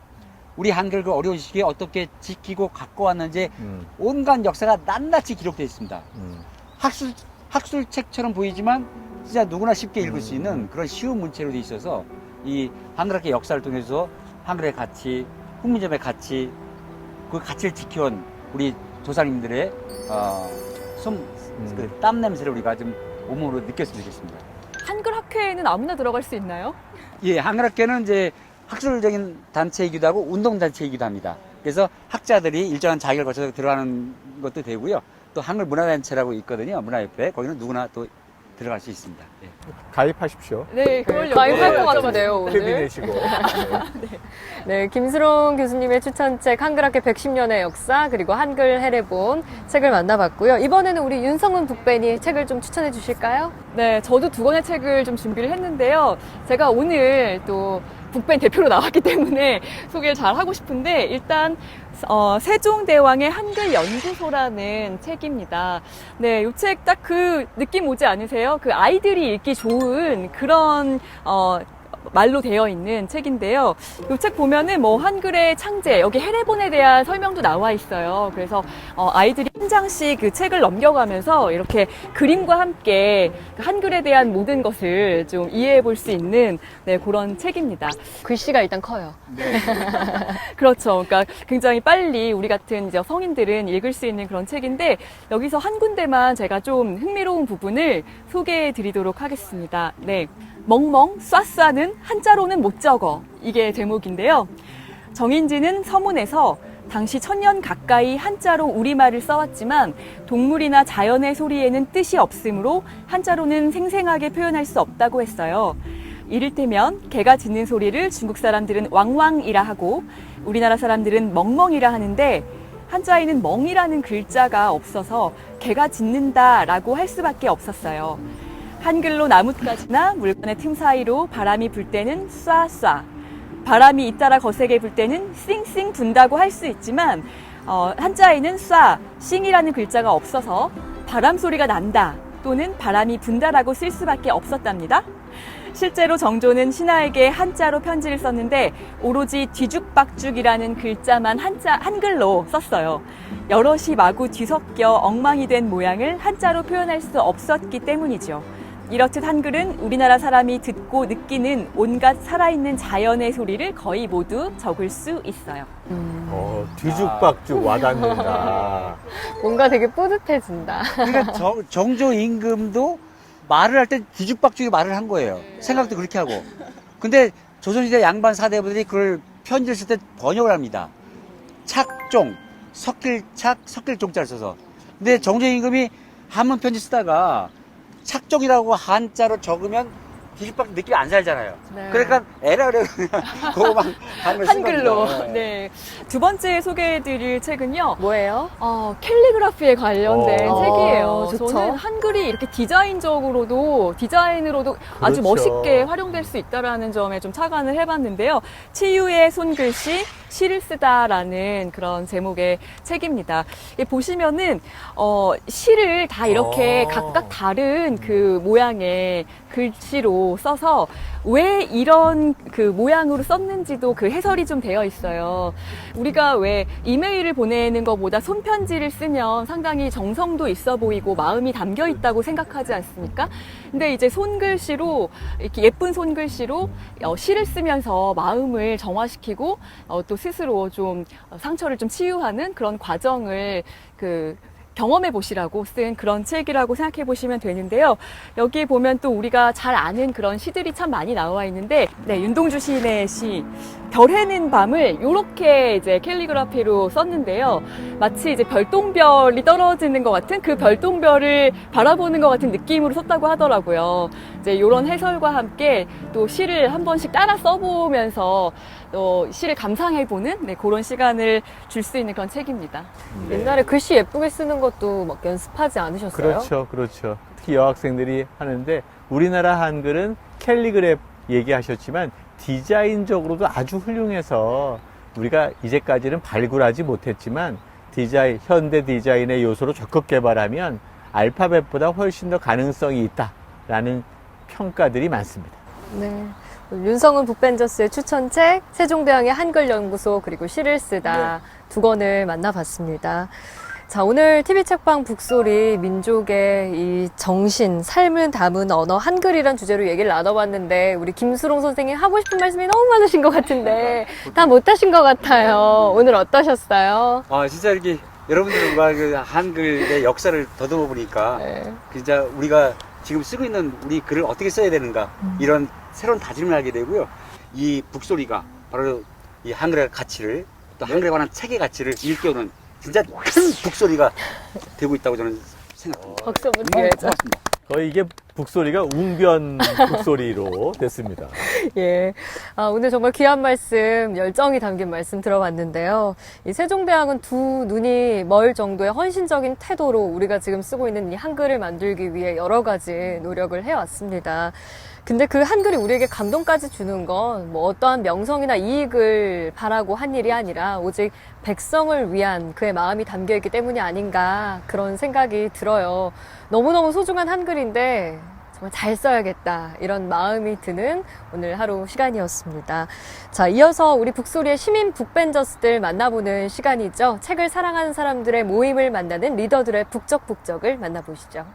S5: 우리 한글 그 어려운 시기에 어떻게 지키고 갖고 왔는지 온갖 역사가 낱낱이 기록되어 있습니다. 학술책처럼 보이지만 진짜 누구나 쉽게 읽을 수 있는 그런 쉬운 문체로 되어 있어서 이 한글학계 역사를 통해서 한글의 가치, 훈민정음의 가치, 그 가치를 지켜온 우리 조상님들의 땀 냄새를 우리가 좀 온몸으로 느꼈으면 좋겠습니다.
S3: 한글 학회에는 아무나 들어갈 수 있나요?
S5: 예, 한글학계는 이제 학술적인 단체이기도 하고 운동단체이기도 합니다. 그래서 학자들이 일정한 자격을 거쳐서 들어가는 것도 되고요. 또 한글 문화단체라고 있거든요. 문화협회. 거기는 누구나 또 들어갈 수 있습니다. 예.
S2: 가입하십시오.
S3: 네, 그러려고.
S1: 가입할 것
S3: 네,
S1: 같은데요,
S2: 캡이
S1: 오늘.
S2: 내시고.
S1: 네, 김수롱 교수님의 추천책 한글학회 110년의 역사 그리고 한글 해례본 책을 만나봤고요. 이번에는 우리 윤성은 북벤이 책을 좀 추천해 주실까요?
S3: 네, 저도 두 권의 책을 좀 준비를 했는데요. 제가 오늘 또 북벤 대표로 나왔기 때문에 소개를 잘 하고 싶은데 일단 세종대왕의 한글연구소라는 책입니다. 네, 이 책 딱 그 느낌 오지 않으세요? 그 아이들이 읽기 좋은 그런 말로 되어 있는 책인데요. 이 책 보면은 뭐 한글의 창제, 여기 해례본에 대한 설명도 나와 있어요. 그래서 아이들이 한 장씩 그 책을 넘겨가면서 이렇게 그림과 함께 한글에 대한 모든 것을 좀 이해해 볼 수 있는 네, 그런 책입니다.
S1: 글씨가 일단 커요.
S3: 그렇죠. 그러니까 굉장히 빨리 우리 같은 이제 성인들은 읽을 수 있는 그런 책인데 여기서 한 군데만 제가 좀 흥미로운 부분을 소개해 드리도록 하겠습니다. 네. 멍멍 쏴쏴는 한자로는 못 적어. 이게 제목인데요. 정인지는 서문에서 당시 1000년 가까이 한자로 우리말을 써왔지만 동물이나 자연의 소리에는 뜻이 없으므로 한자로는 생생하게 표현할 수 없다고 했어요. 이를테면 개가 짖는 소리를 중국 사람들은 왕왕이라 하고 우리나라 사람들은 멍멍이라 하는데 한자에는 멍이라는 글자가 없어서 개가 짖는다라고 할 수밖에 없었어요. 한글로 나뭇가지나 물건의 틈 사이로 바람이 불 때는 쏴쏴, 바람이 잇따라 거세게 불 때는 싱싱 분다고 할 수 있지만 한자에는 쏴, 싱이라는 글자가 없어서 바람 소리가 난다 또는 바람이 분다라고 쓸 수밖에 없었답니다. 실제로 정조는 신하에게 한자로 편지를 썼는데 오로지 뒤죽박죽이라는 글자만 한글로 썼어요. 여럿이 마구 뒤섞여 엉망이 된 모양을 한자로 표현할 수 없었기 때문이죠. 이렇듯 한글은 우리나라 사람이 듣고 느끼는 온갖 살아있는 자연의 소리를 거의 모두 적을 수 있어요.
S2: 뒤죽박죽 와닿는다.
S1: 뭔가 되게 뿌듯해진다.
S5: 그러니까 정조 임금도 말을 할 때 뒤죽박죽이 말을 한 거예요. 생각도 그렇게 하고. 근데 조선시대 양반 사대부들이 그걸 편지를 쓸 때 번역을 합니다. 착종, 섞일착, 섞일종자를 써서. 근데 정조 임금이 한문 편지 쓰다가 착종이라고 한자로 적으면 뒤집박죽 느낌이 안 살잖아요.
S1: 네.
S5: 그러니까 에라를 그냥 그거만
S3: 한글로.
S5: 겁니다.
S3: 네. 두 번째 소개해드릴 책은요.
S1: 뭐예요?
S3: 캘리그라피에 관련된 책이에요.
S1: 좋죠.
S3: 저는 한글이 이렇게 디자인으로도 아주
S2: 그렇죠.
S3: 멋있게 활용될 수 있다라는 점에 좀 착안을 해봤는데요. 치유의 손글씨, 시를 쓰다라는 그런 제목의 책입니다. 보시면은 시를 다 이렇게 각각 다른 그 모양의 글씨로 써서 왜 이런 그 모양으로 썼는지도 그 해설이 좀 되어 있어요. 우리가 왜 이메일을 보내는 것보다 손편지를 쓰면 상당히 정성도 있어 보이고 마음이 담겨 있다고 생각하지 않습니까? 근데 이제 손글씨로 이렇게 예쁜 손글씨로 시를 쓰면서 마음을 정화시키고 또 스스로 좀 상처를 좀 치유하는 그런 과정을 경험해 보시라고 쓴 그런 책이라고 생각해 보시면 되는데요. 여기에 보면 또 우리가 잘 아는 그런 시들이 참 많이 나와 있는데, 네, 윤동주 시인의 시, 별 해는 밤을 요렇게 이제 캘리그라피로 썼는데요. 마치 이제 별똥별이 떨어지는 것 같은 그 별똥별을 바라보는 것 같은 느낌으로 썼다고 하더라고요. 이제 요런 해설과 함께 또 시를 한 번씩 따라 써보면서 시를 감상해보는 그런 시간을 줄 수 있는 그런 책입니다.
S1: 옛날에 글씨 예쁘게 쓰는 것도 막 연습하지 않으셨어요?
S2: 그렇죠. 특히 여학생들이 하는데 우리나라 한글은 캘리그래프 얘기하셨지만 디자인적으로도 아주 훌륭해서 우리가 이제까지는 발굴하지 못했지만 현대 디자인의 요소로 적극 개발하면 알파벳보다 훨씬 더 가능성이 있다라는 평가들이 많습니다.
S1: 네. 윤성은 북벤저스의 추천책, 세종대왕의 한글연구소, 그리고 시를 쓰다 두 권을 만나봤습니다. 자, 오늘 TV책방 북소리, 민족의 이 정신, 삶을 담은 언어, 한글이란 주제로 얘기를 나눠봤는데, 우리 김수롱 선생님 하고 싶은 말씀이 너무 많으신 것 같은데, 다 못하신 것 같아요. 오늘 어떠셨어요?
S5: 진짜 이렇게 여러분들과 그 한글의 역사를 더듬어 보니까 진짜 우리가 지금 쓰고 있는 우리 글을 어떻게 써야 되는가 이런 새로운 다짐을 하게 되고요. 이 북소리가 바로 이 한글의 가치를 또 한글에 관한 책의 가치를 일깨우는 진짜 큰 북소리가 되고 있다고 저는 생각합니다.
S1: 박수 한번 드려야죠.
S5: 고맙습니다.
S2: 거의 이게 북소리가 웅변 북소리로 됐습니다.
S1: 예. 오늘 정말 귀한 말씀, 열정이 담긴 말씀 들어봤는데요. 이 세종대왕은 두 눈이 멀 정도의 헌신적인 태도로 우리가 지금 쓰고 있는 이 한글을 만들기 위해 여러 가지 노력을 해왔습니다. 근데 그 한글이 우리에게 감동까지 주는 건 뭐 어떠한 명성이나 이익을 바라고 한 일이 아니라 오직 백성을 위한 그의 마음이 담겨있기 때문이 아닌가 그런 생각이 들어요. 너무너무 소중한 한글인데 정말 잘 써야겠다 이런 마음이 드는 오늘 하루 시간이었습니다. 자, 이어서 우리 북소리의 시민 북벤저스들 만나보는 시간이죠. 책을 사랑하는 사람들의 모임을 만나는 리더들의 북적북적을 만나보시죠.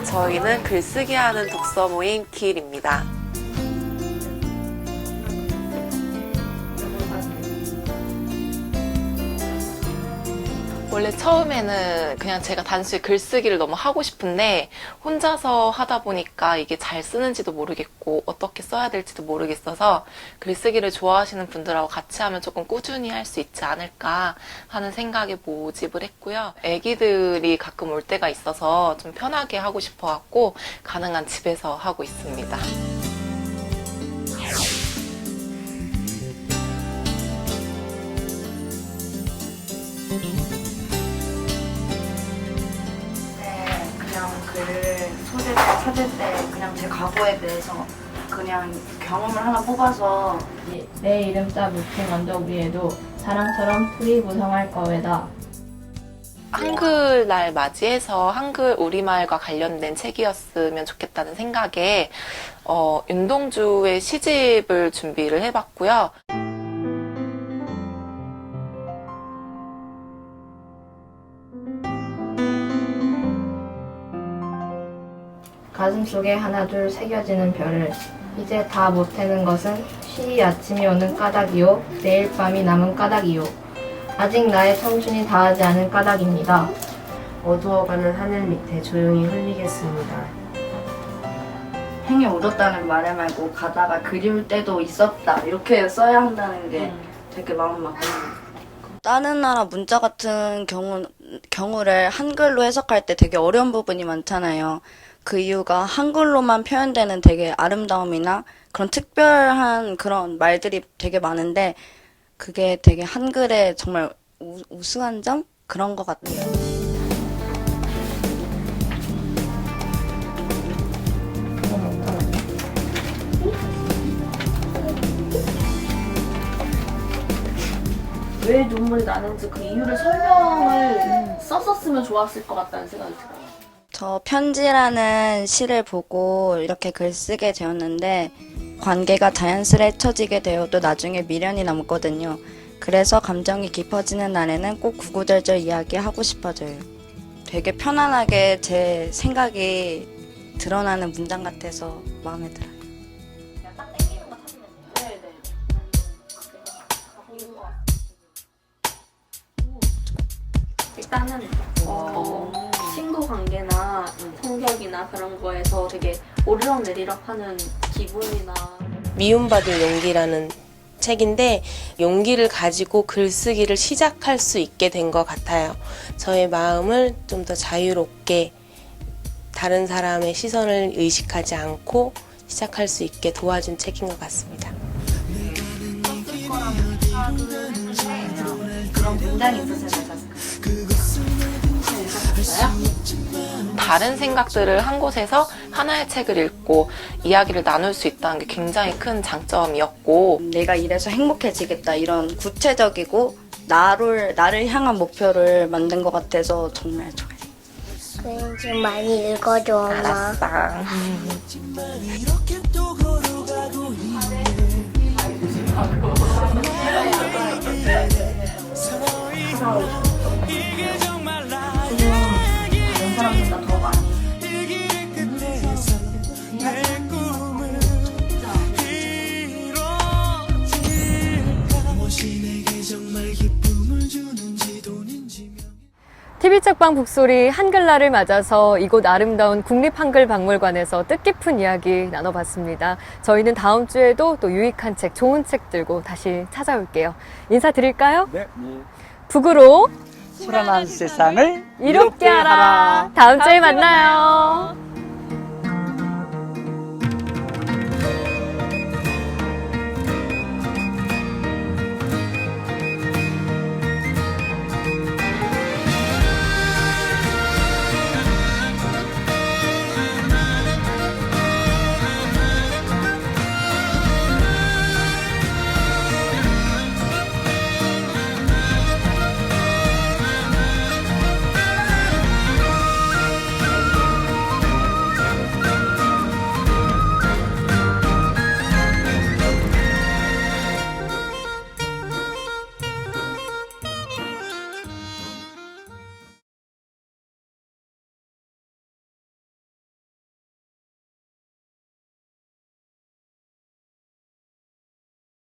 S6: 저희는 글쓰기 하는 독서 모임 길입니다. 원래 처음에는 그냥 제가 단순히 글쓰기를 너무 하고 싶은데 혼자서 하다 보니까 이게 잘 쓰는지도 모르겠고 어떻게 써야 될지도 모르겠어서 글쓰기를 좋아하시는 분들하고 같이 하면 조금 꾸준히 할 수 있지 않을까 하는 생각에 모집을 했고요. 애기들이 가끔 올 때가 있어서 좀 편하게 하고 싶어갖고 가능한 집에서 하고 있습니다.
S7: 그냥 글을 소재를 찾을 때 그냥 제 과거에 대해서 그냥 경험을 하나 뽑아서
S8: 내 이름자 묻힌 언덕 위에도 자랑처럼 풀이 무성할 거외다.
S6: 한글날 맞이해서 한글 우리말과 관련된 책이었으면 좋겠다는 생각에 윤동주의 시집을 준비를 해봤고요.
S8: 가슴속에 하나둘 새겨지는 별을 이제 다 못해는 것은 쉬이 아침이 오는 까닭이요 내일 밤이 남은 까닭이요 아직 나의 청춘이 다하지 않은 까닭입니다.
S9: 어두워가는 하늘 밑에 조용히 흘리겠습니다.
S7: 행에 묻었다는 말을 말고 가다가 그리울 때도 있었다 이렇게 써야 한다는 게 되게 마음 막힙니다.
S10: 다른 나라 문자 같은 경우를 한글로 해석할 때 되게 어려운 부분이 많잖아요. 그 이유가 한글로만 표현되는 되게 아름다움이나 그런 특별한 그런 말들이 되게 많은데 그게 되게 한글의 정말 우수한 점? 그런 것 같아요.
S9: 왜 눈물이 나는지 그 이유를 설명을 썼었으면 좋았을 것 같다는 생각이 들어요.
S10: 저 편지라는 시를 보고 이렇게 글 쓰게 되었는데 관계가 자연스레 쳐지게 되어도 나중에 미련이 남거든요. 그래서 감정이 깊어지는 날에는 꼭 구구절절 이야기하고 싶어져요. 되게 편안하게 제 생각이 드러나는 문장 같아서 마음에 들어요.
S9: 일단은 친구 관계나 성격이나 그런 거에서 되게 오르락내리락 하는 기분이나
S6: 미움받을 용기라는 책인데 용기를 가지고 글쓰기를 시작할 수 있게 된 것 같아요. 저의 마음을 좀 더 자유롭게 다른 사람의 시선을 의식하지 않고 시작할 수 있게 도와준 책인 것 같습니다.
S7: 그런 문장이 있으시면
S6: 다른 생각들을 한 곳에서 하나의 책을 읽고 이야기를 나눌 수 있다는 게 굉장히 큰 장점이었고
S10: 내가 이래서 행복해지겠다 이런 구체적이고 나를 향한 목표를 만든 것 같아서 정말 좋아요.
S11: 좀 많이 읽어줘, 엄마.
S6: 알았어.
S7: 다른 사람보다 더 많이
S1: TV책방 북소리 한글날을 맞아서 이곳 아름다운 국립한글박물관에서 뜻깊은 이야기 나눠봤습니다. 저희는 다음 주에도 또 유익한 책, 좋은 책 들고 다시 찾아올게요. 인사드릴까요?
S5: 네.
S1: 북으로
S5: 소란한 세상을
S1: 이롭게 하라. 다음 주에 만나요.